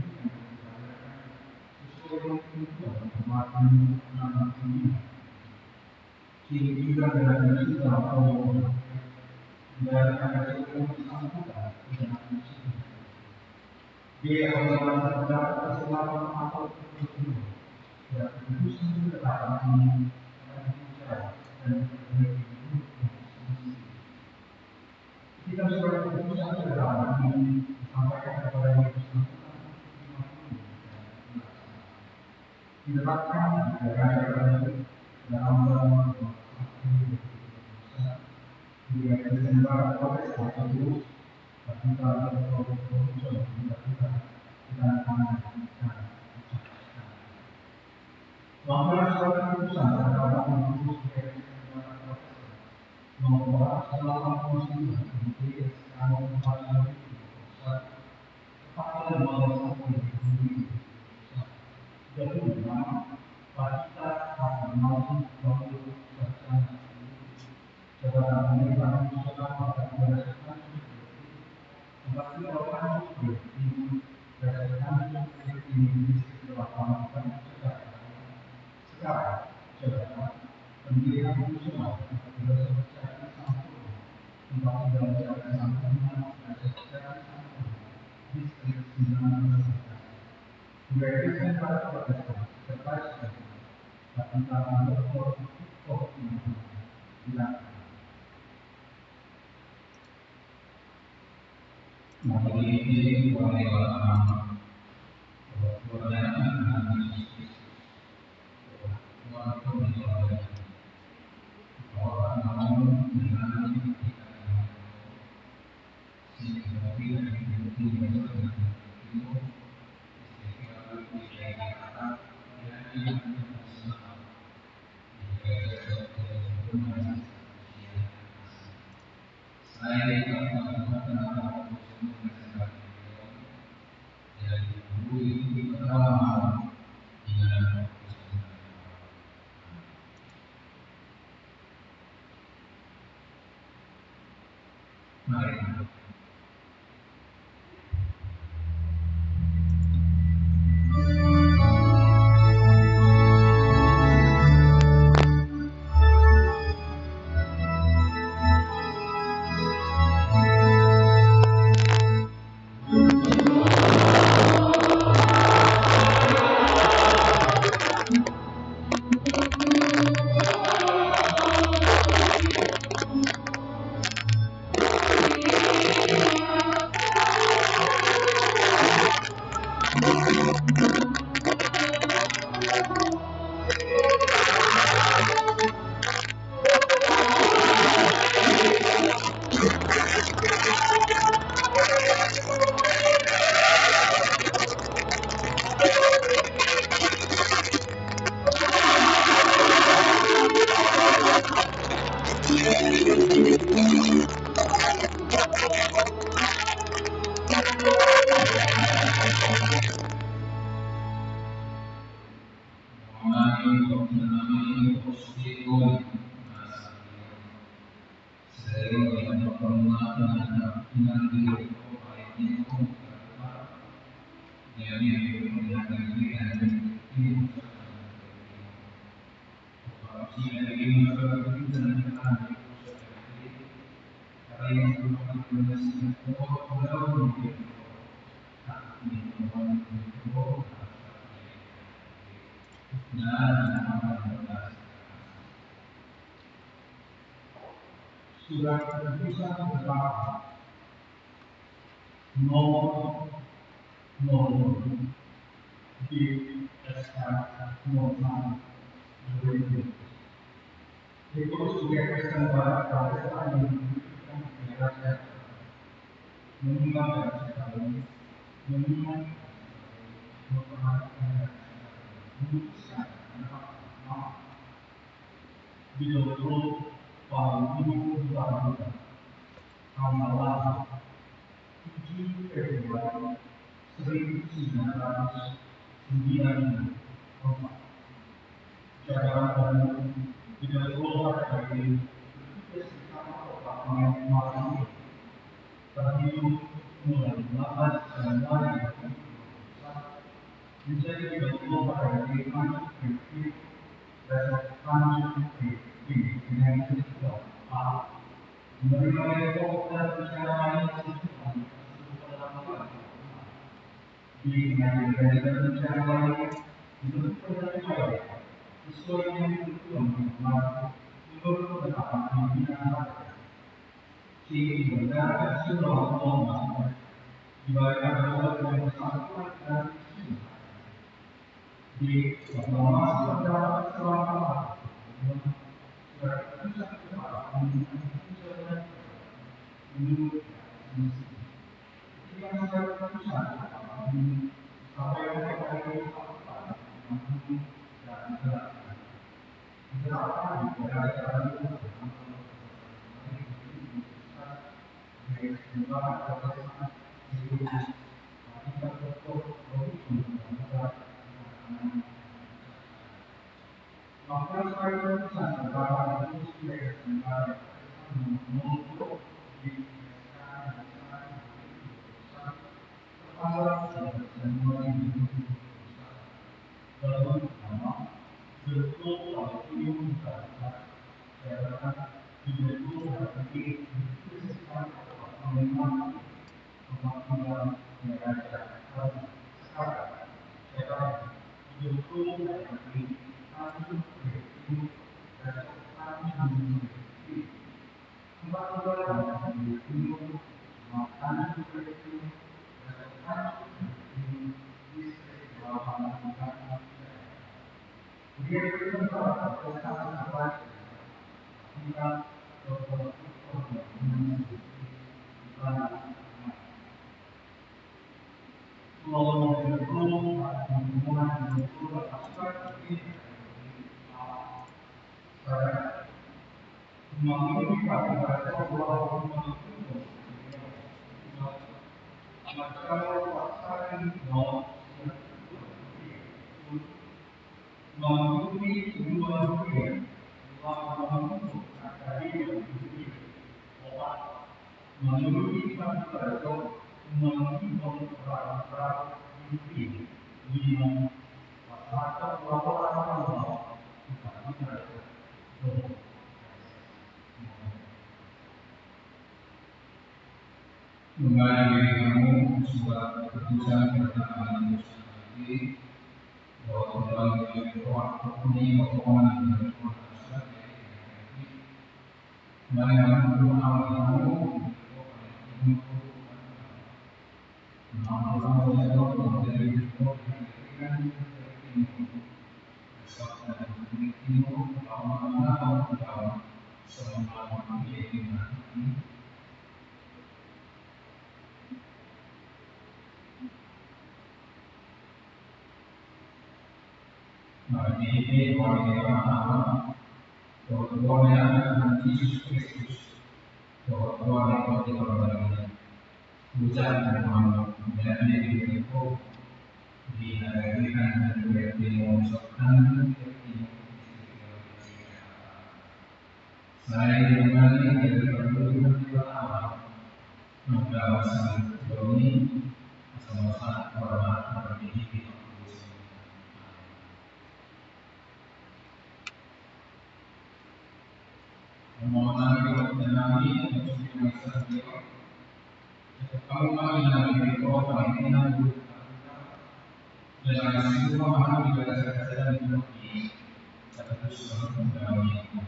sesuai dengan ketentuan peraturan undang-undang sehingga dengan istilah Allah dan akan bersangkutan dengan dia akan terdapat kesalahan atau kebenaran dan keputusan ketetapan ini akan bicara dan kita surat keputusan ketetapan ini disampaikan kepada yang bersangkutan ditetapkan di daerah dalam dia Desember Protestan itu kita Laporan surat keputusan terhadap nomor 89 DPD tahun 2021 tepatnya 15 April 2021 Pakita Fatmawati Wakil Sarjana Jabatan Pemerintahan Nasional pada berdasarkan Kembali orang ini berdasarkan ini dilakukan sekarang jabatan Pemerintahan Nasional berdasarkan sampul undang-undang jabatan sampulnya berdasarkan sampul distrik 19 Berdasarkan pada protestan serta tentang doktor dilakukan. Maka ini oleh orang Surat keputusan pertama nomor 00 di SK 06 2020. Itu sudah kesempatan pada yang diberikan kepada minimal dan sekali minimal memperhatikan memutuskan di dalam tahun 2020 tanggal 7 Februari 1994 jajaran dan tidak keluar dari bertugas bersama Departemen Marketing terhitung mulai 18 Januari 2021 menjadi tidak keluar dari lanjut review dan lanjut review dengan tujuan menerima report dan bicara lain di dengan bicara lain menurut pendapat sesuai dengan tujuan menurut pendapat pimpinan sehingga sudah lama dibayar oleh yang bersangkutan dan di dalam selama Kembali dari kamu surat keputusan pertama lagi bahwa dalam waktu ini potongan dari surat kembali dalam awal kamu ini orang bahwa Tuhan Yesus Kristus bahwa Tuhan dapat diperbaiki. Ucapan Tuhan menjadi diriku dihadirkan dan diucapkan saya kembali dari perguruan awal membawa sang doni sama-sama hormat berdiri. Memohon mengenali untuk masa beliau. Kalau mengenali orang ini dalam semua hal juga saya mengerti satu soal mengenali.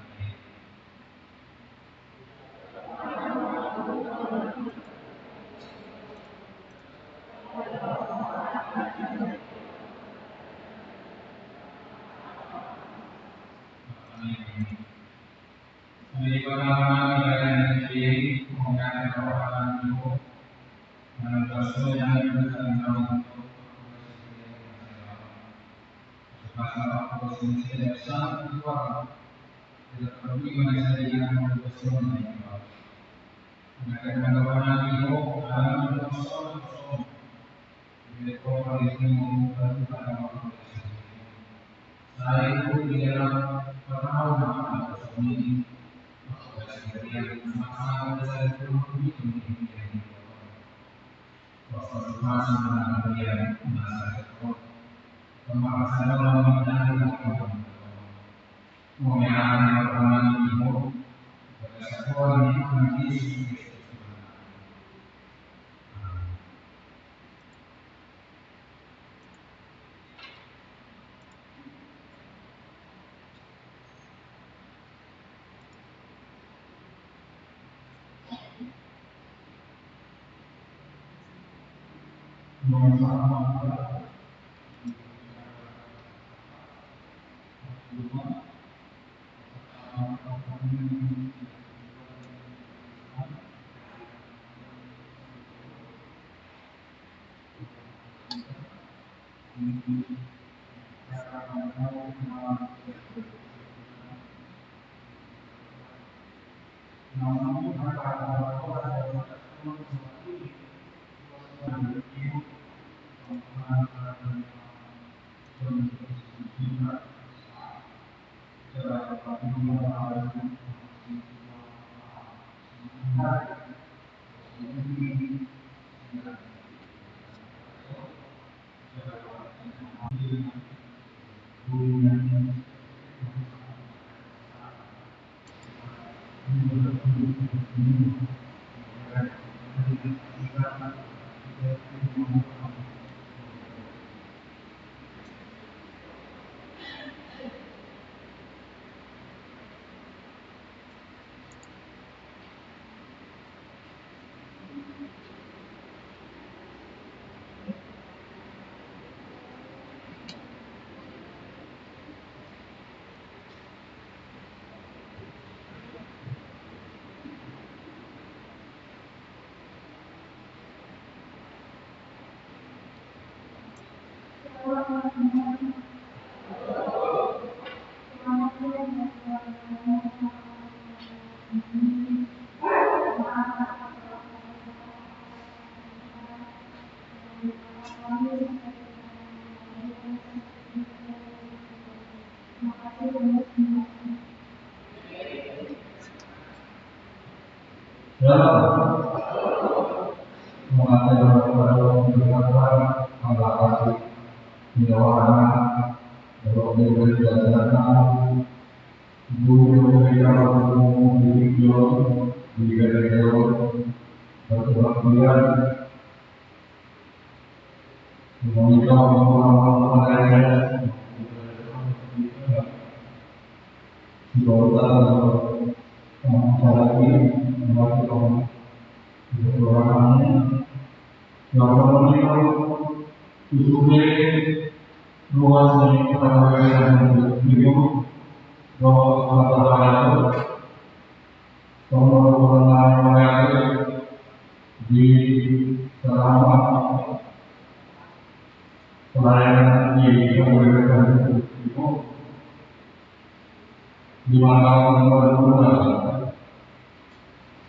di tahun 2022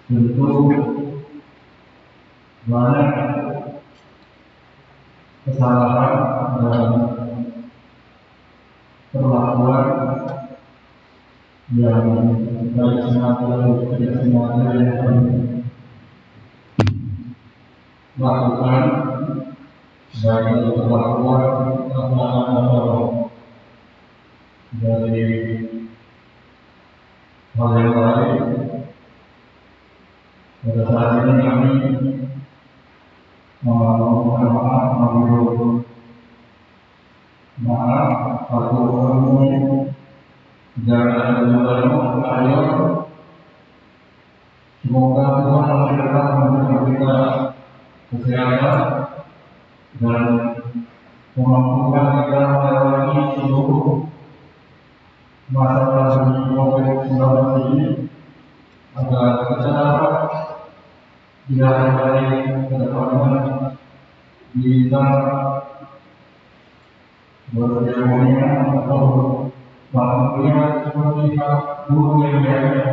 tentu banyak kesalahan dan perlakuan yang baik sengaja atau tidak sengaja yang kami lakukan, baik itu perlakuan atau dari hal yang lain. Pada saat ini kami memohon maaf atau jangan ayo semoga Tuhan masih tetap memberikan kita kesehatan dan memampukan kita melewati seluruh masalah COVID-19 ini agar kita dapat tidak hari ke depannya bisa berjaya atau bahagia seperti guru yang biasa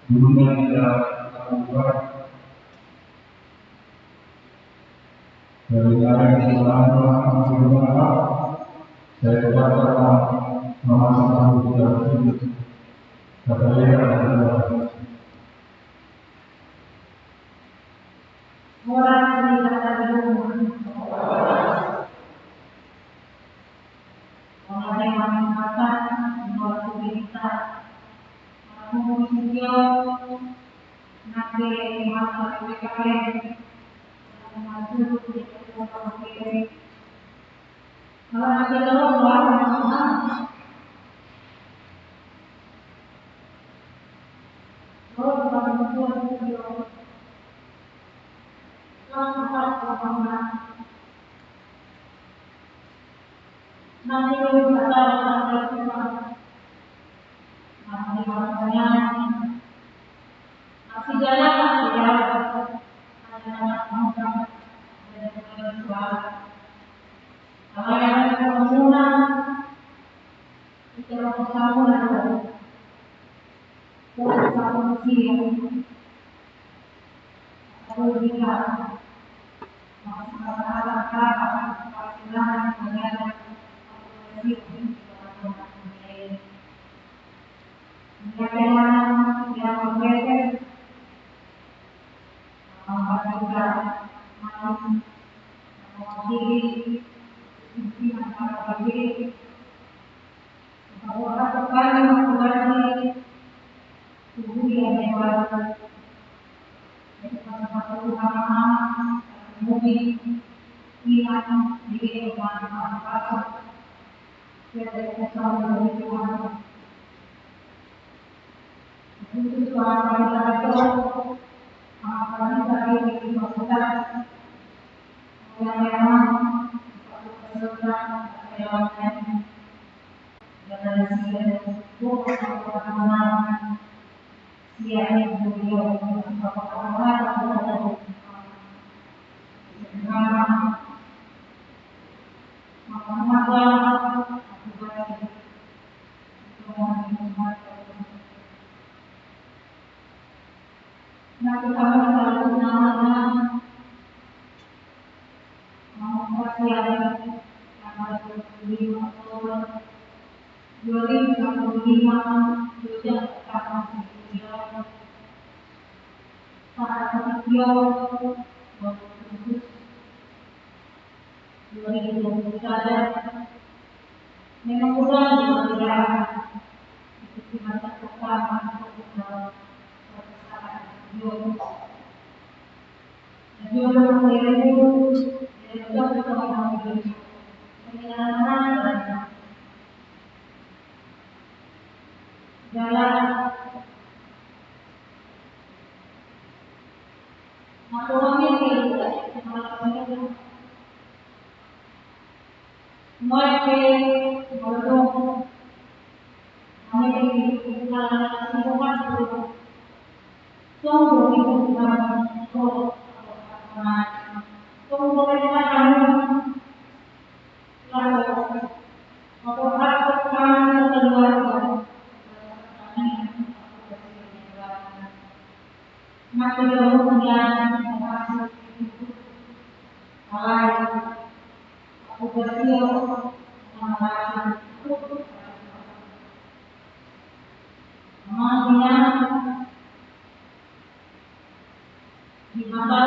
dulunya tidak lakukan dari yang selama saya dapat memastikan tidak tersebut katanya adalah maka kemudian masuk mulai aku bersiul mengalami kemudian di mata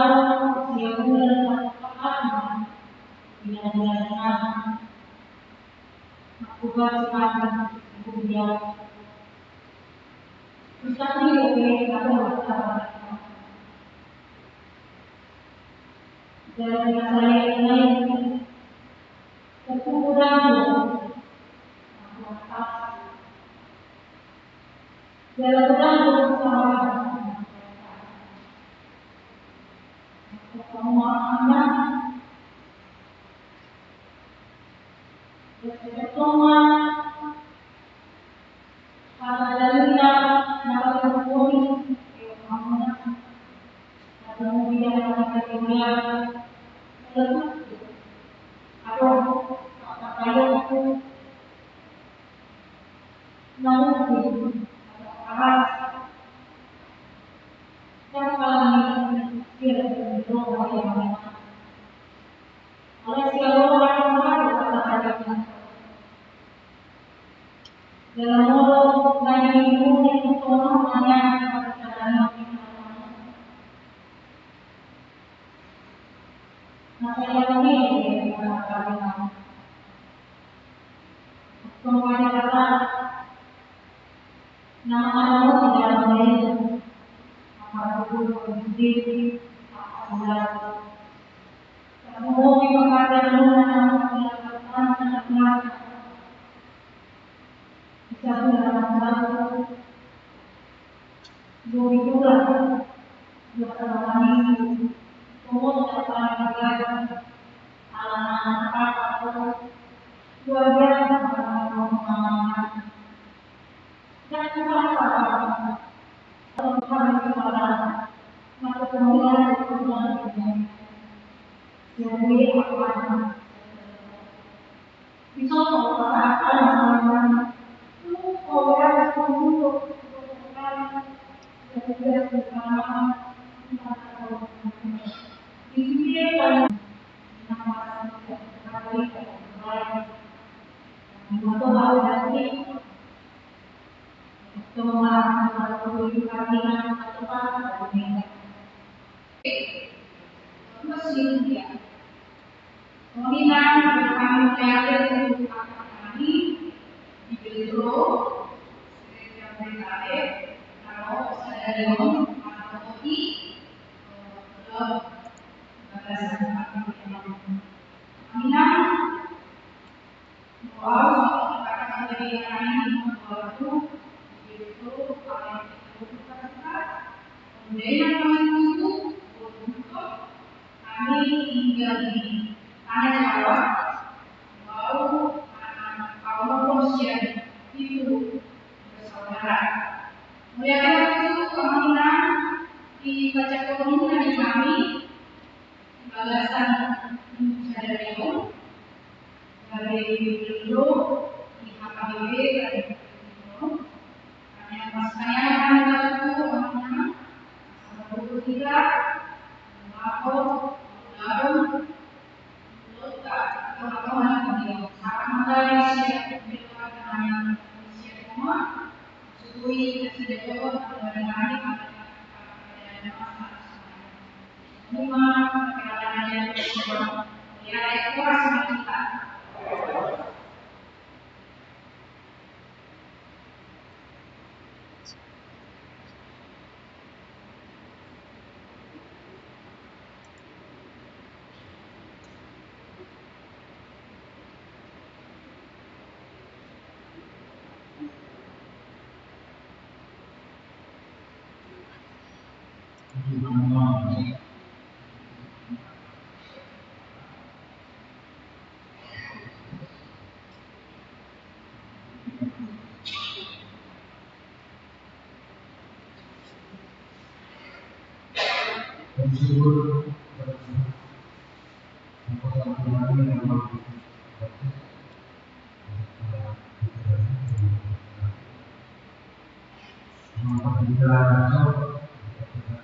dia mulai melakukan dengan aku bersiul kemudian Ustaz ini ada dari saya ini terkurang dalam bersama anak bersama pada dalamnya nama terpuri kemudian kemudian atau apa namun yang paling kecil itu bagaimana oleh segala orang berpasangan dalam modo lagi itu semua hanya masa yang ini semuanya kata nama tidak boleh nama guru sendiri bulan kamu mengatakan bisa bulan dua bulan bertemu semua dapat alam apa luar biasa dan kuasa maka kemudian jadi apa bisa mengatakan orang untuk di sini kan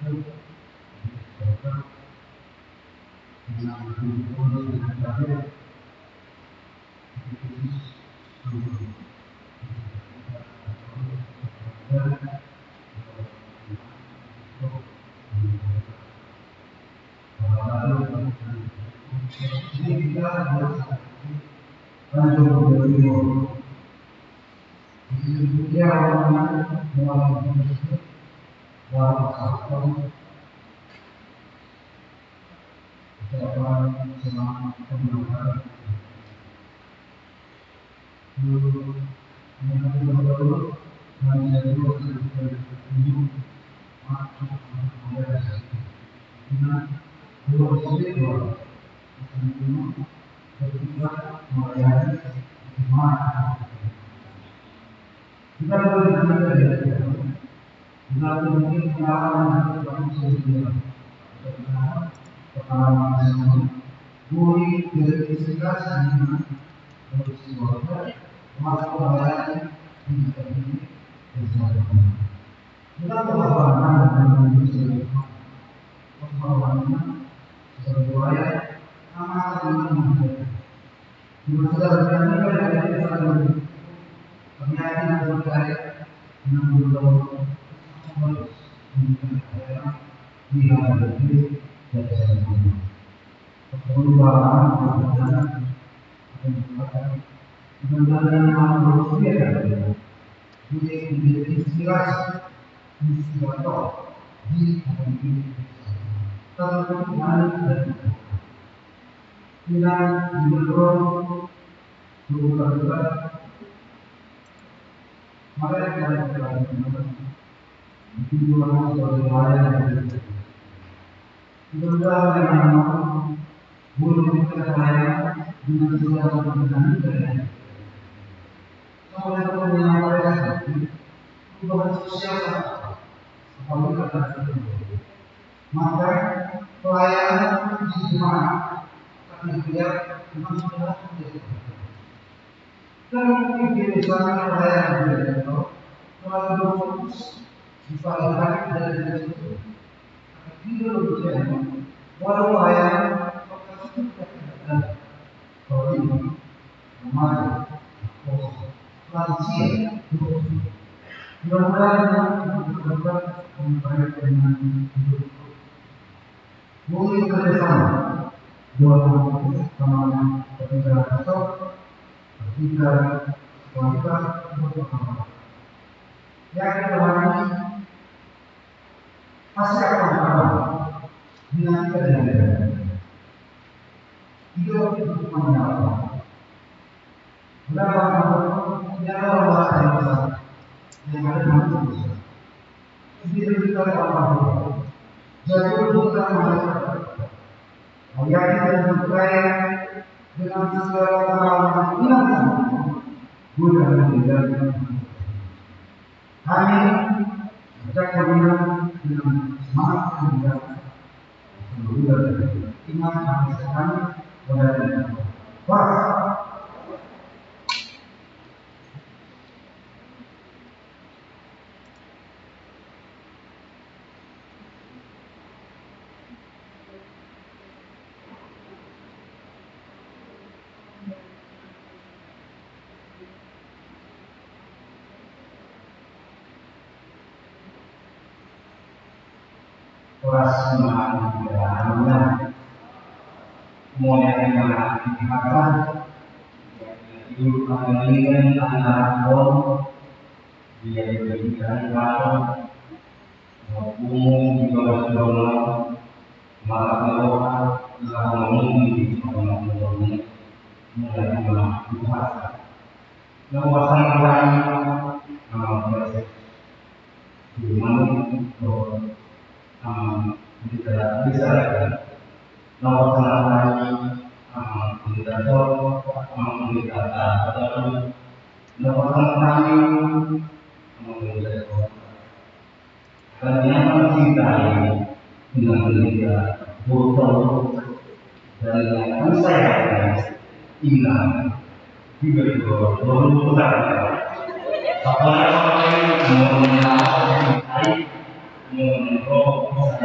Menurut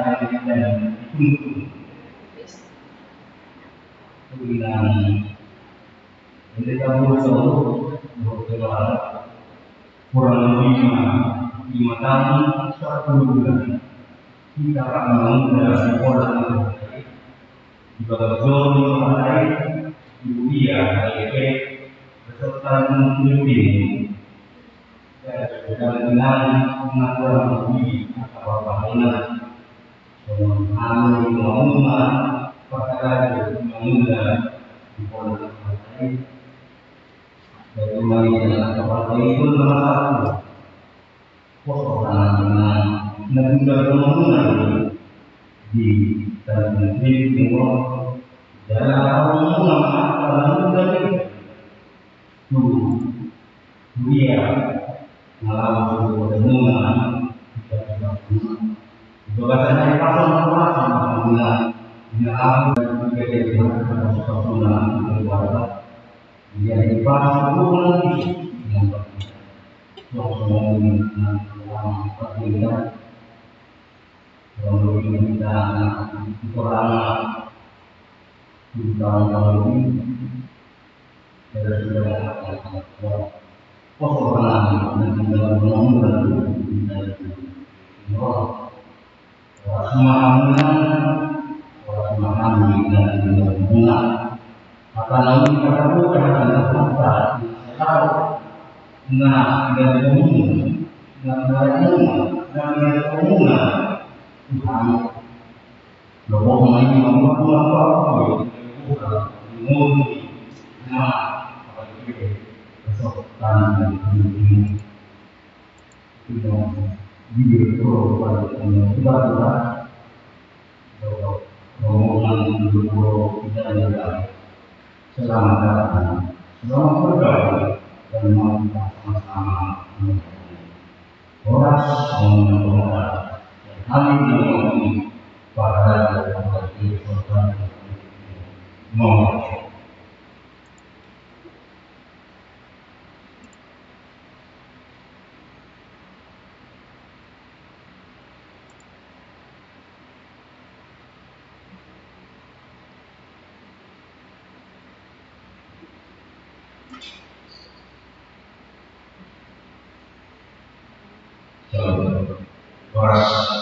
dan dituntun. Kemudian ini kamu selalu berjalan kurang lebih 5 tahun 10 bulan kita akan mengunggah sekolah di Bagazon Pantai Ibu Dia beserta pemimpin dan dengan pengaturan lebih atau bahaya mengalami pembangunan perkara mengunggah di Pondok Pantai dari mulai partai itu nomor 1 persoalan dengan negara pembangunan di dalam negeri timur dalam pembangunan dari dia mengalami pembangunan bahasanya pasal pembangunan mengalami kejadian pembangunan dia dibahas hubungan yang selamat datang, selamat bergaul dan sama-sama Horas mengenal kami mengalami para korban mau Horas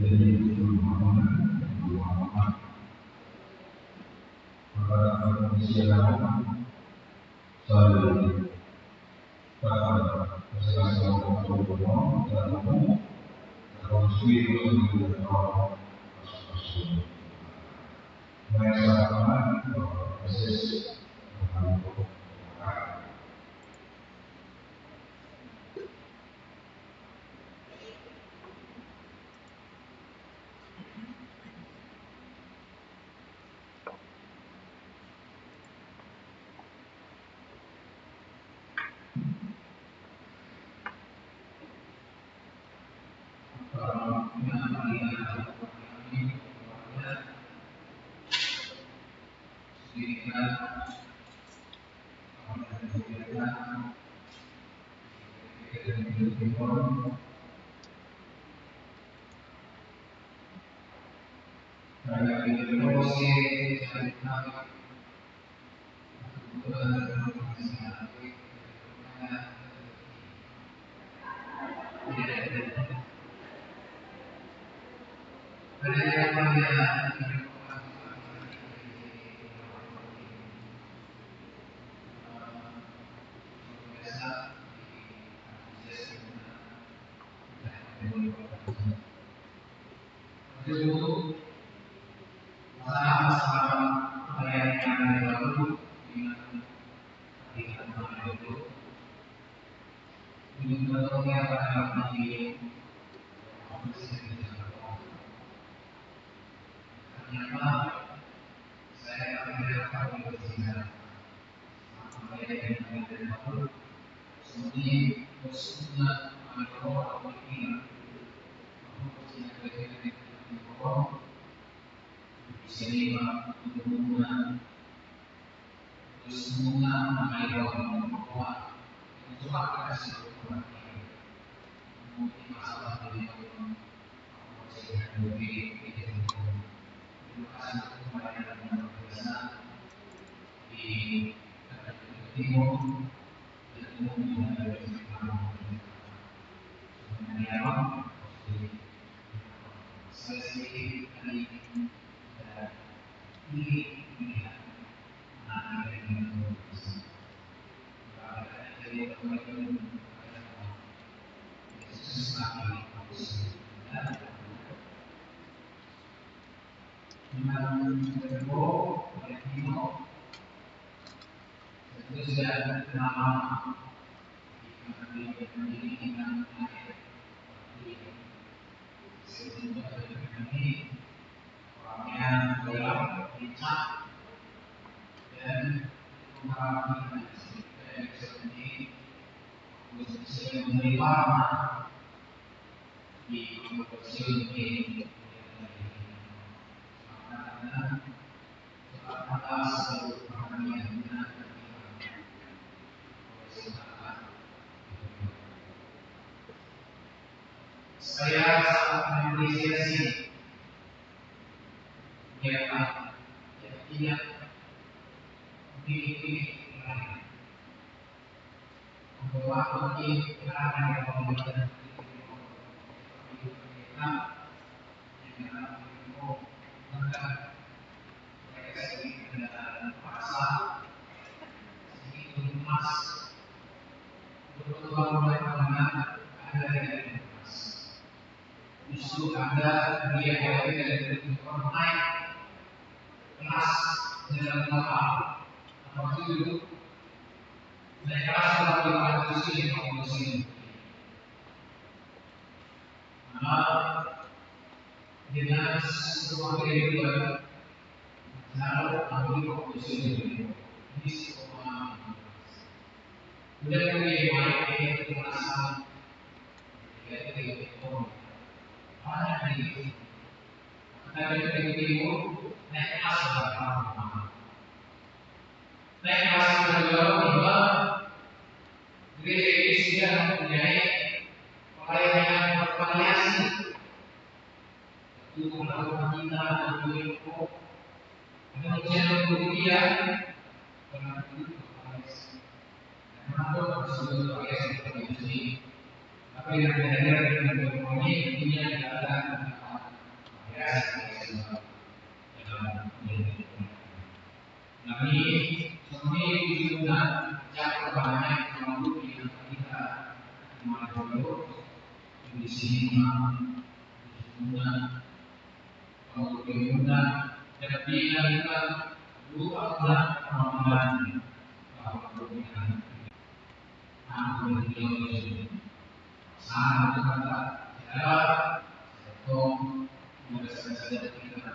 Jadi itu Muhammad pada kondisi yang selalu pada kesehatan orang dan kondisi itu orang merasakan proses Saya sangat mengapresiasi yang dipilih bahwa mungkin akan membangun justru ada dia dari online kelas dalam hal apa itu naik kelas dalam evaluasi dengan sebuah kehidupan lalu ambil fokus ini semua sudah mulai itu merasa itu ada di timur naik kelas naik kelas bahwa gereja ini sudah mempunyai pelayanan bervariasi untuk melakukan kita untuk kemudian kemudian apa yang terjadi dengan ekonomi dunia tidak akan sini kalau kemudian tapi kita dua bulan Ramadan kalau kemudian aku menjadi sangat kata ya atau merasa saja kita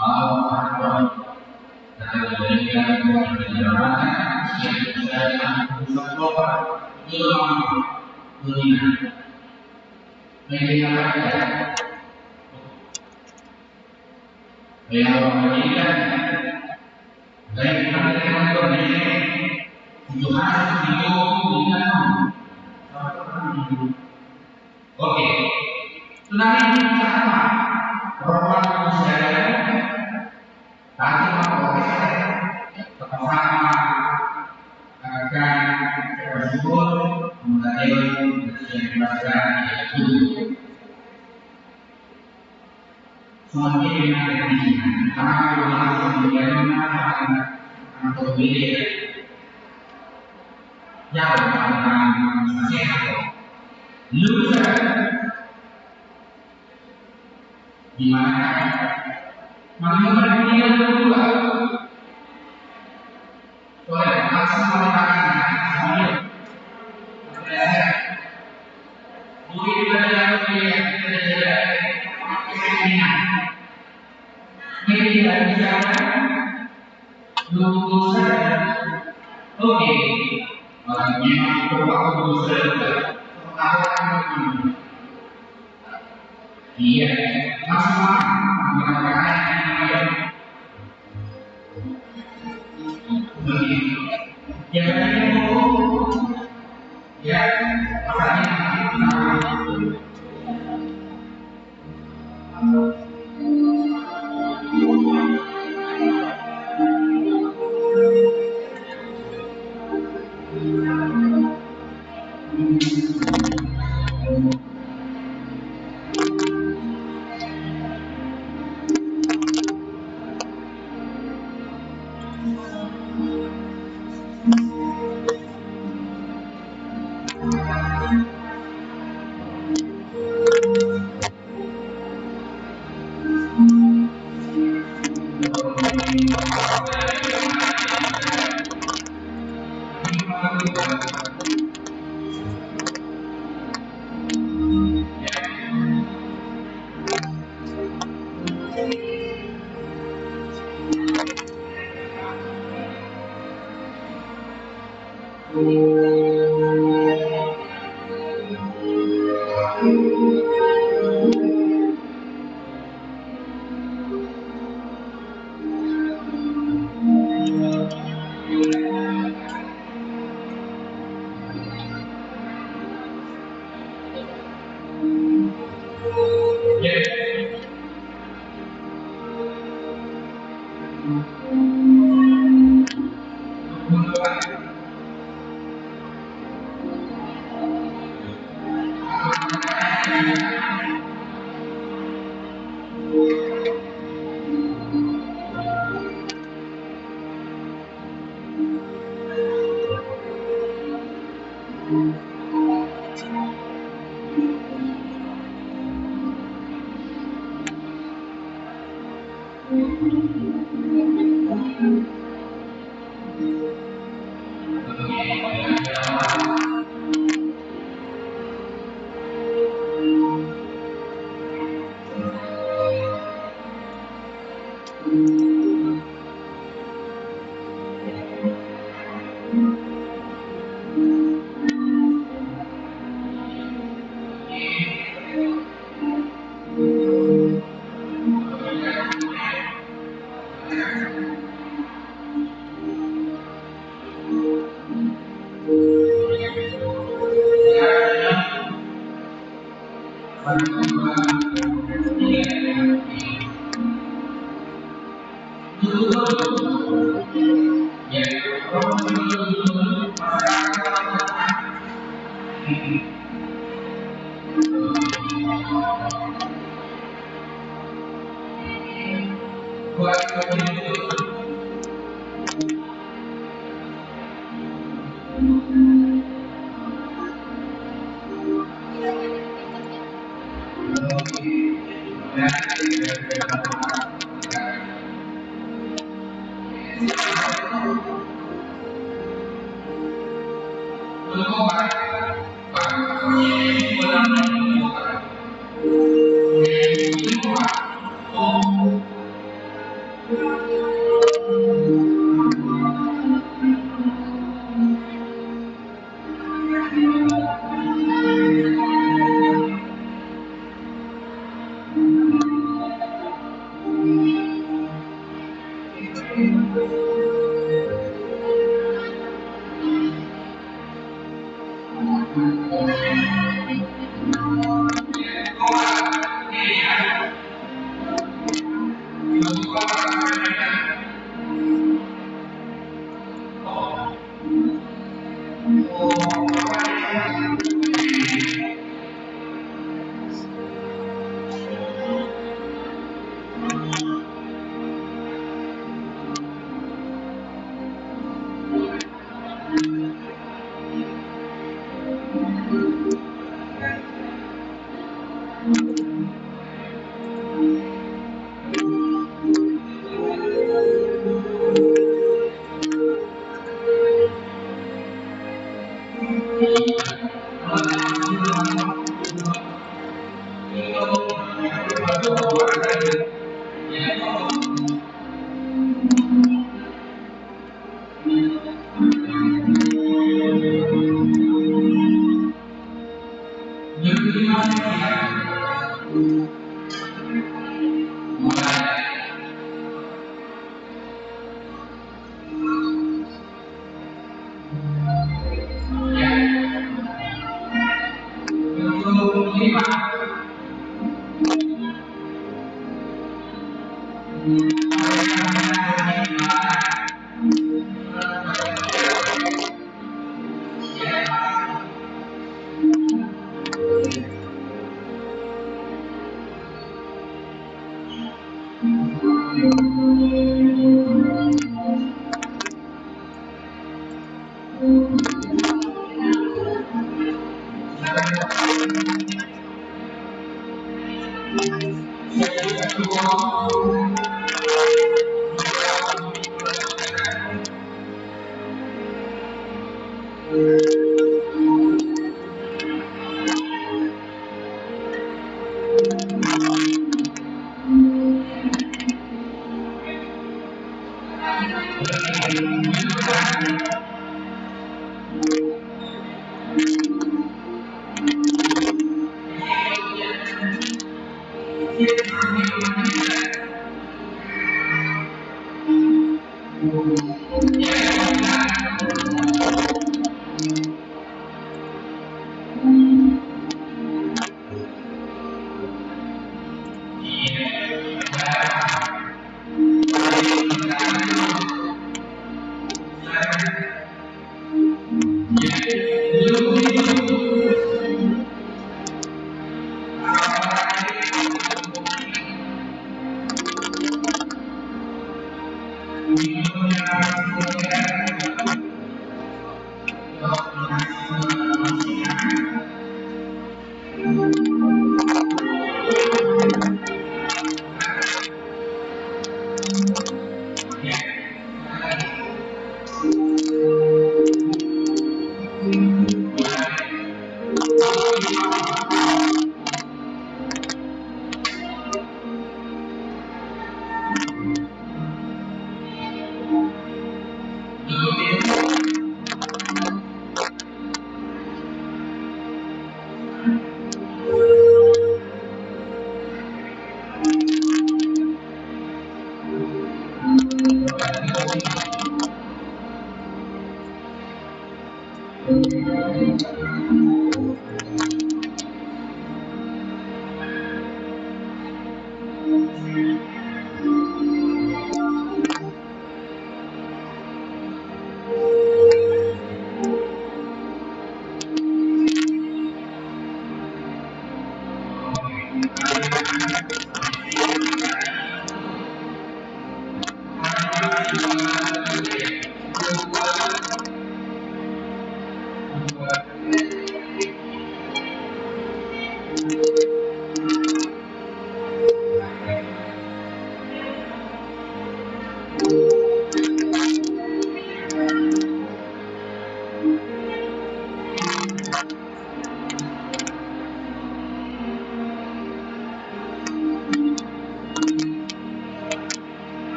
mau atau memberikan penjelasan yang bisa disampaikan ilmu dunia. Mengingatkan yang memberikan baik dengan berbagai tujuan video dengan oke. Tsunami sama perempuan manusia tadi memproses bersama akan tersebut mengenai keseimbangan yaitu semakin dengan ini karena bagaimana untuk bilik yang akan sehat lusa di mana manusia dunia berdua oleh langsung mengatakan semuanya mungkin belajar kesenian ini tidak bisa dosa oke memang perlu dosa pengetahuan iya masalah mengatakan begitu yang tadi ya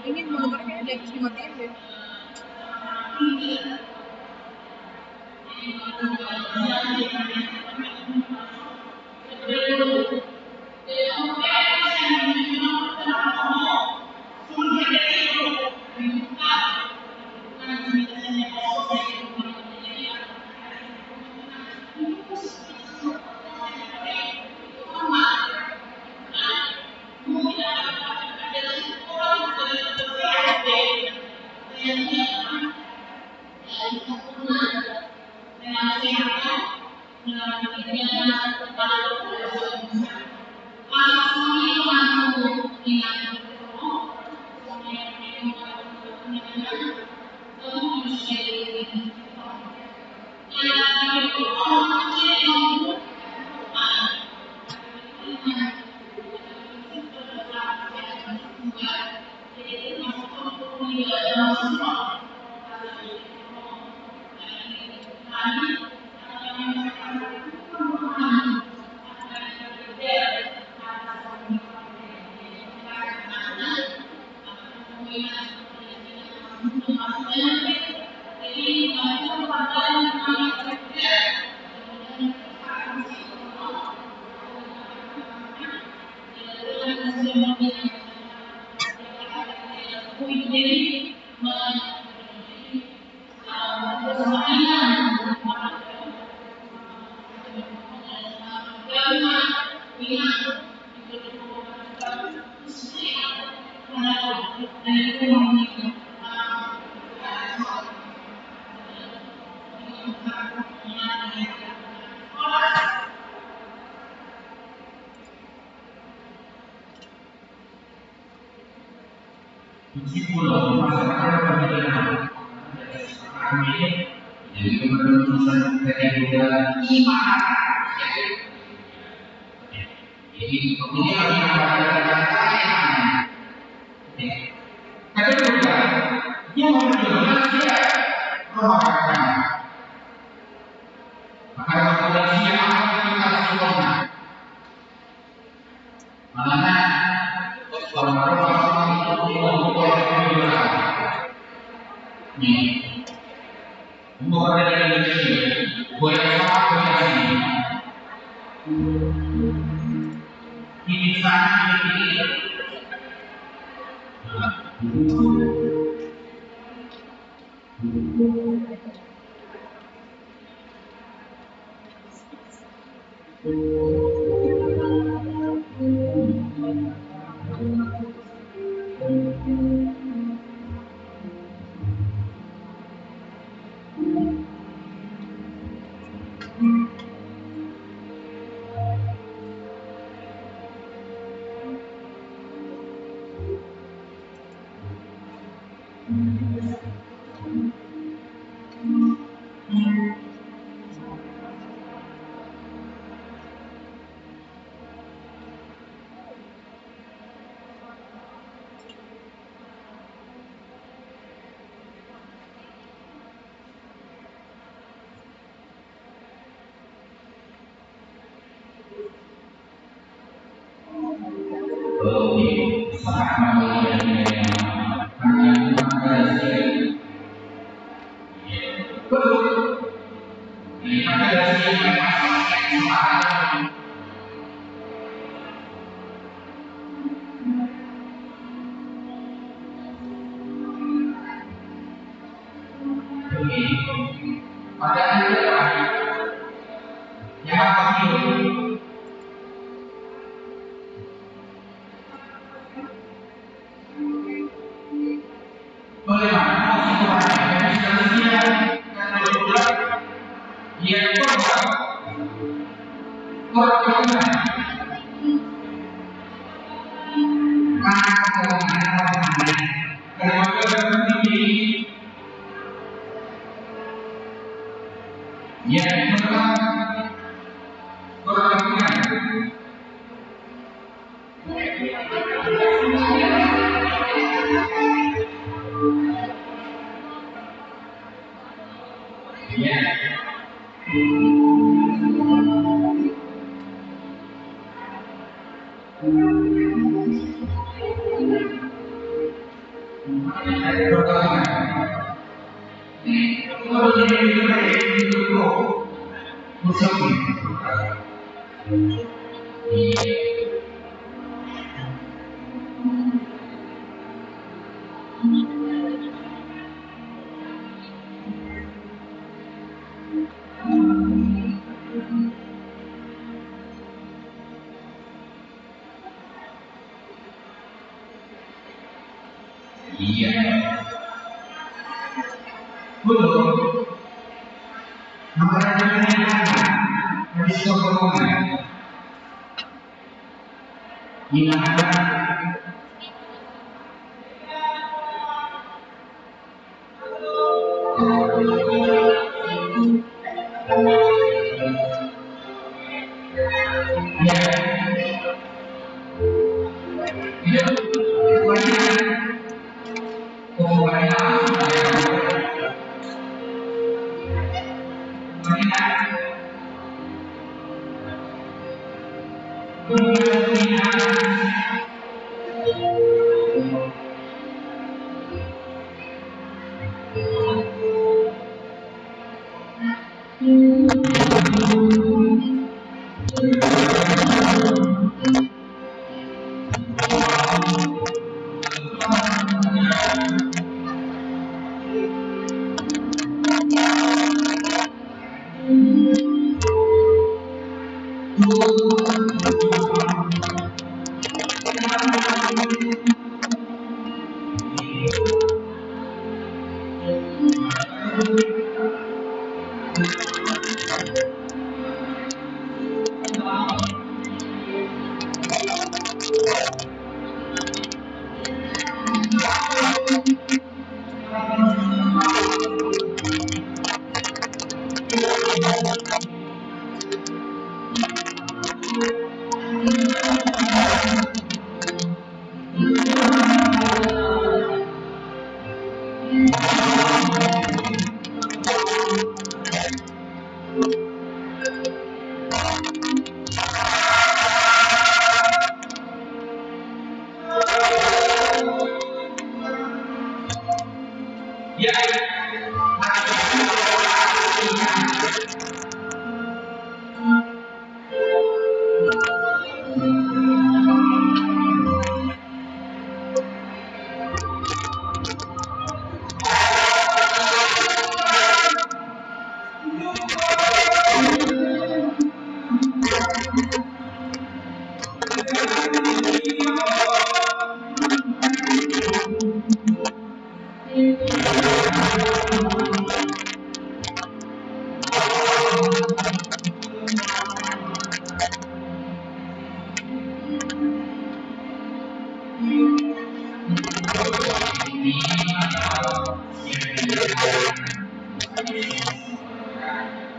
Ini monitor kayaknya di atas dimatiin deh. Meskipun masyarakat pendidikan kami jadi keputusan dari juga iman. Jadi kemudian yang kata-kata kedua dia menunjukkan dia mengatakan maka manusia akan kita sempurna. Mana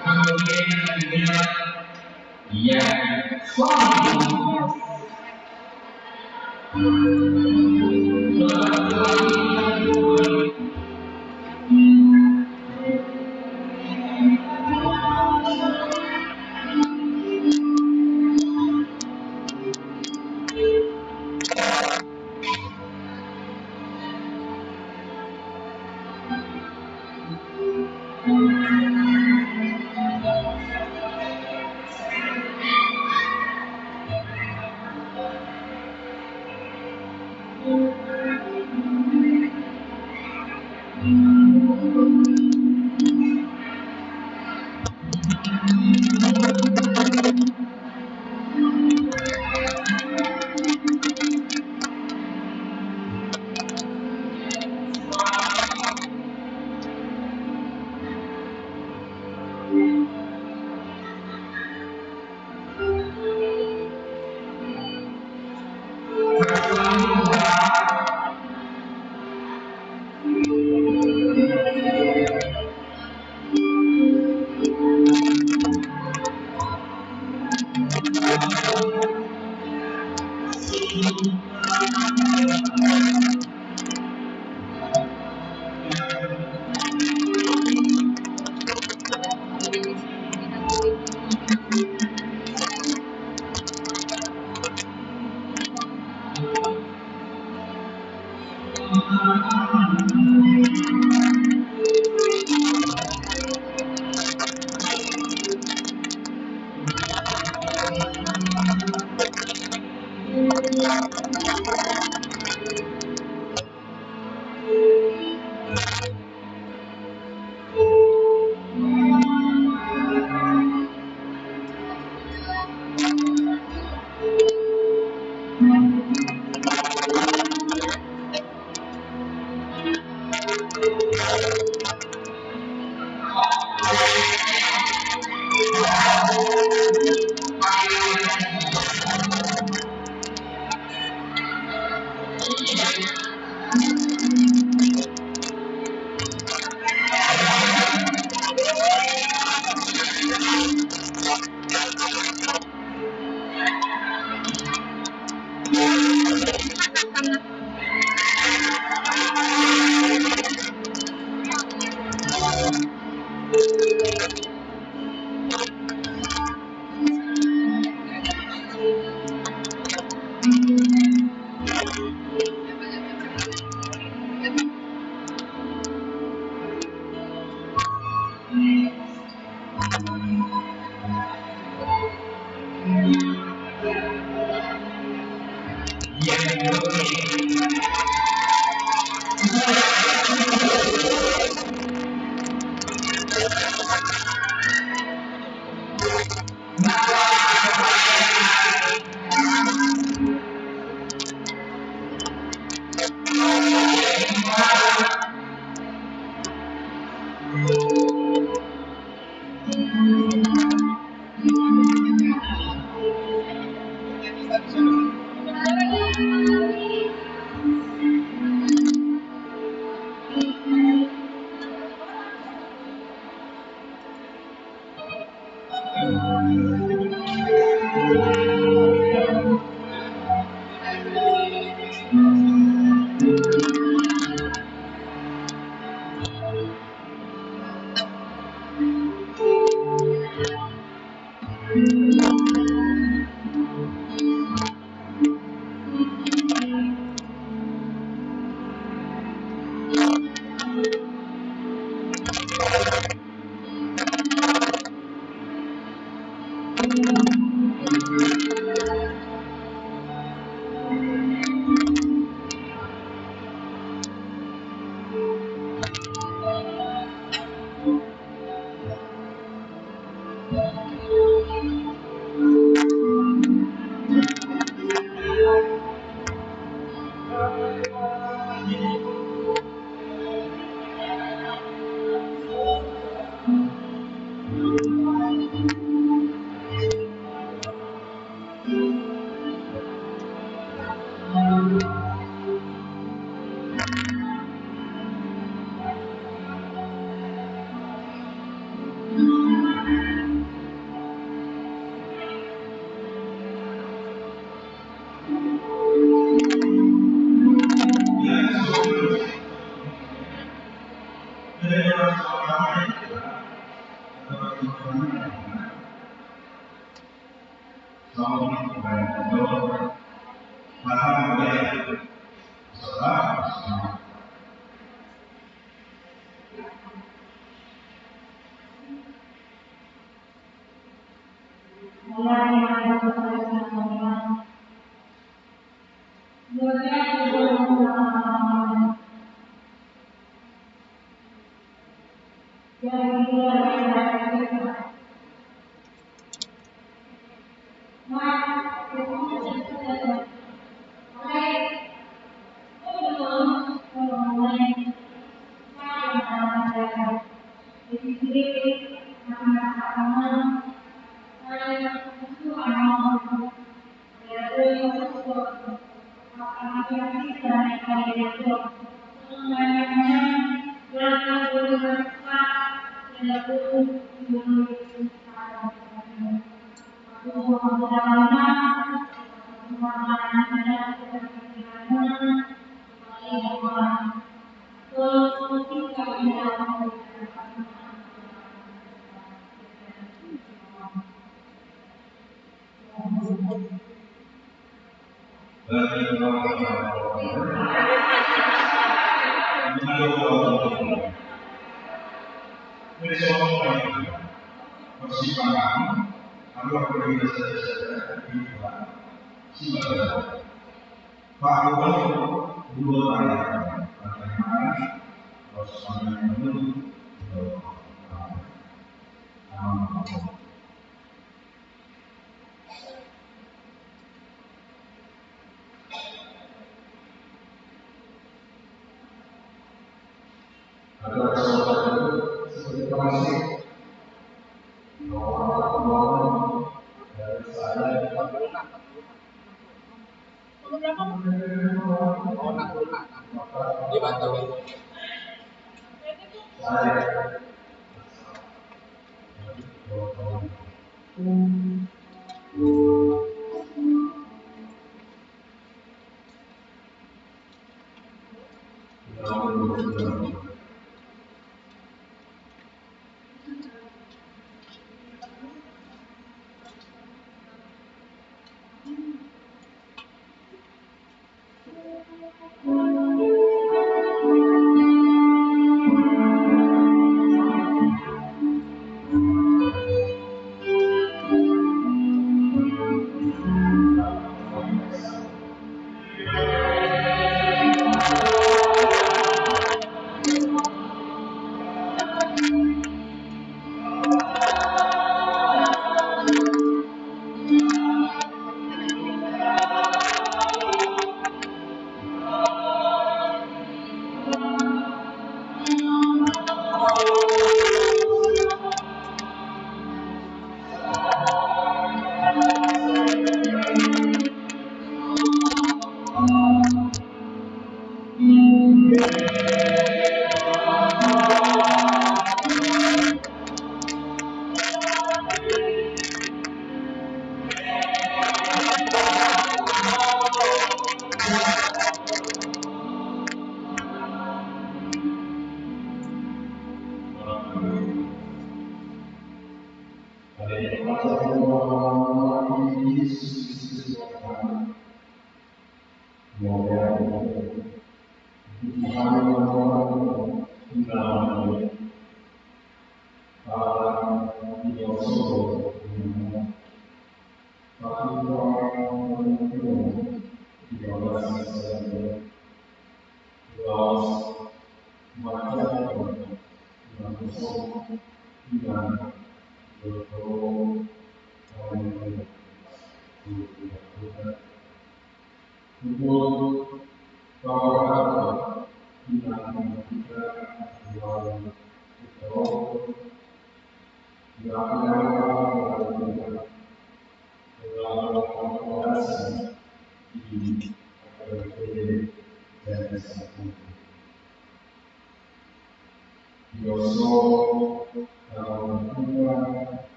Kemudian yang ketiga, ya suami.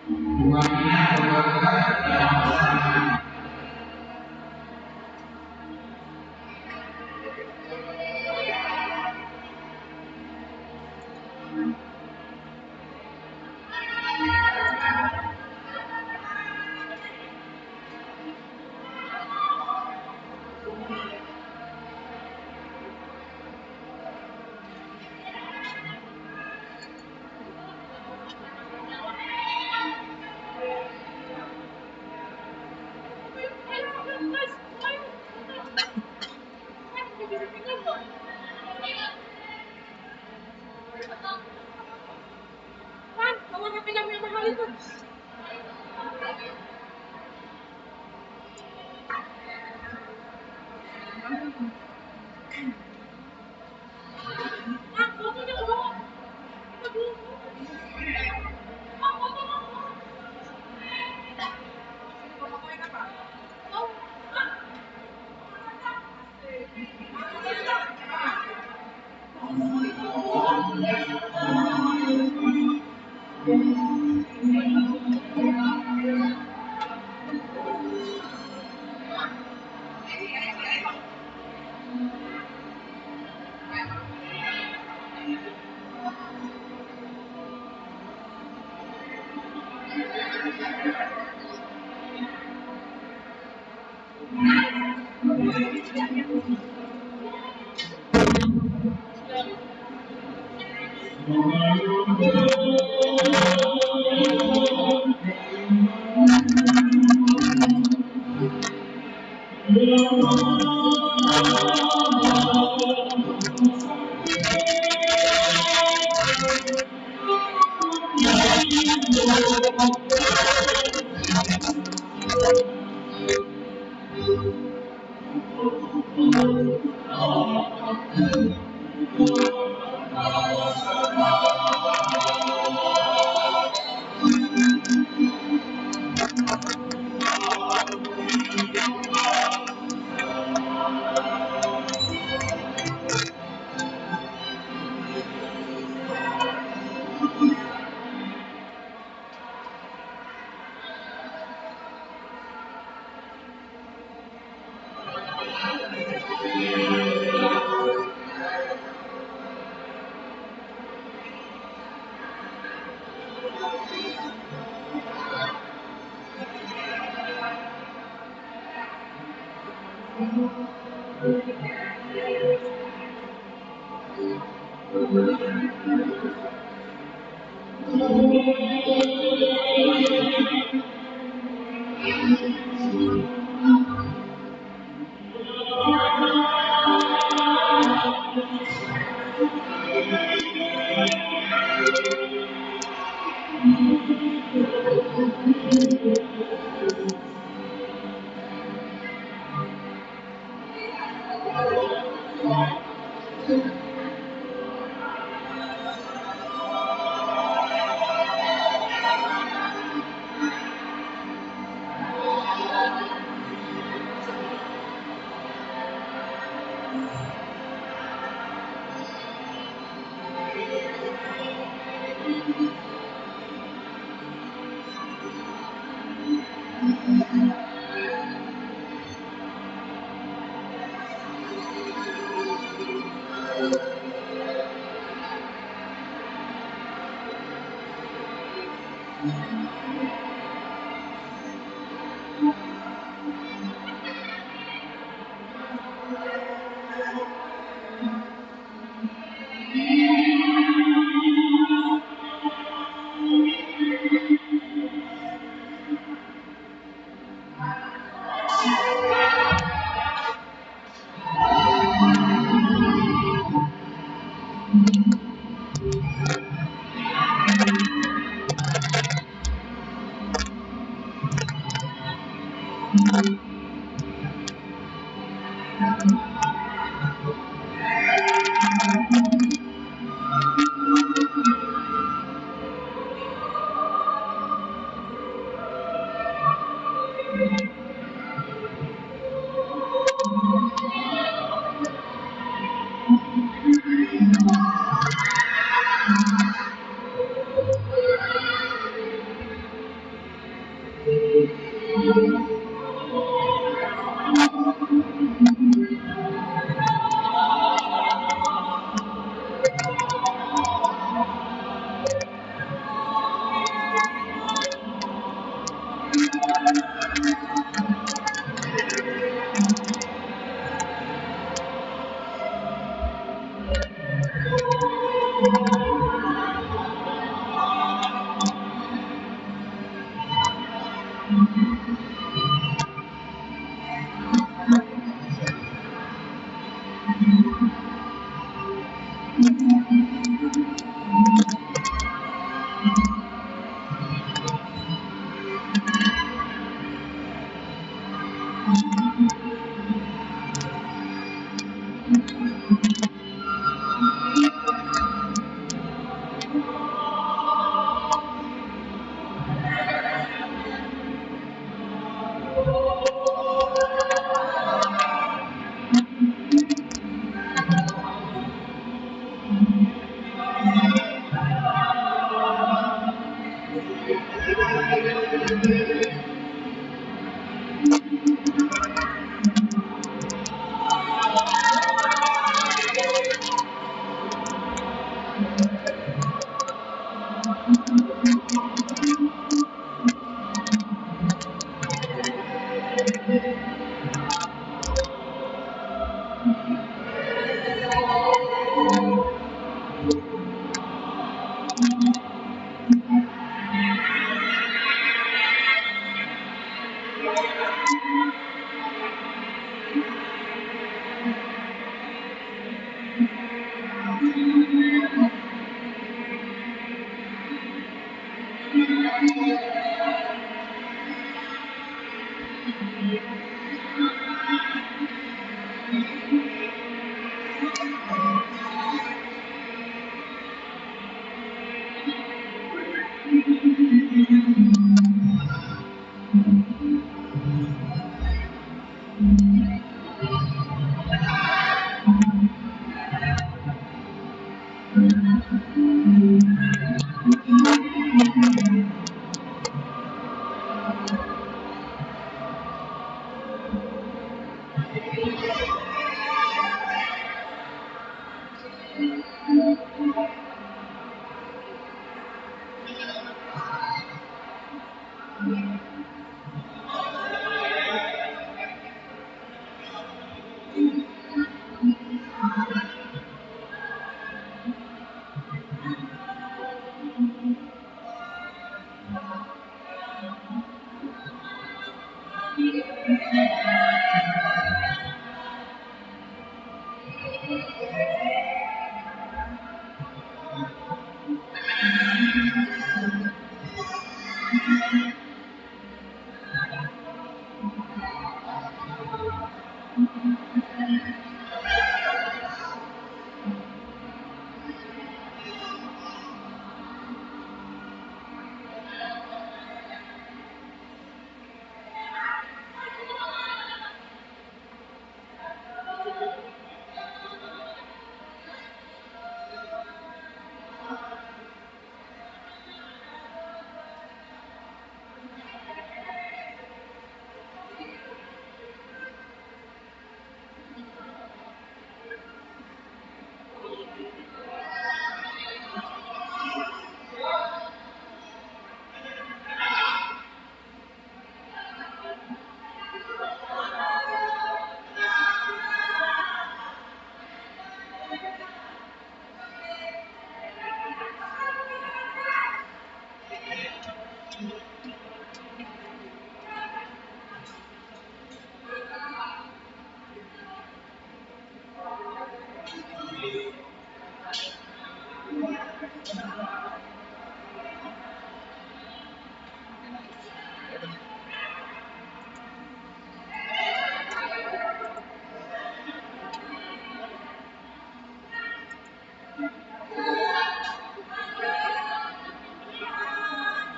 Buahnya berbakat dalam pasangan. Bawa HP kami yang mahal itu.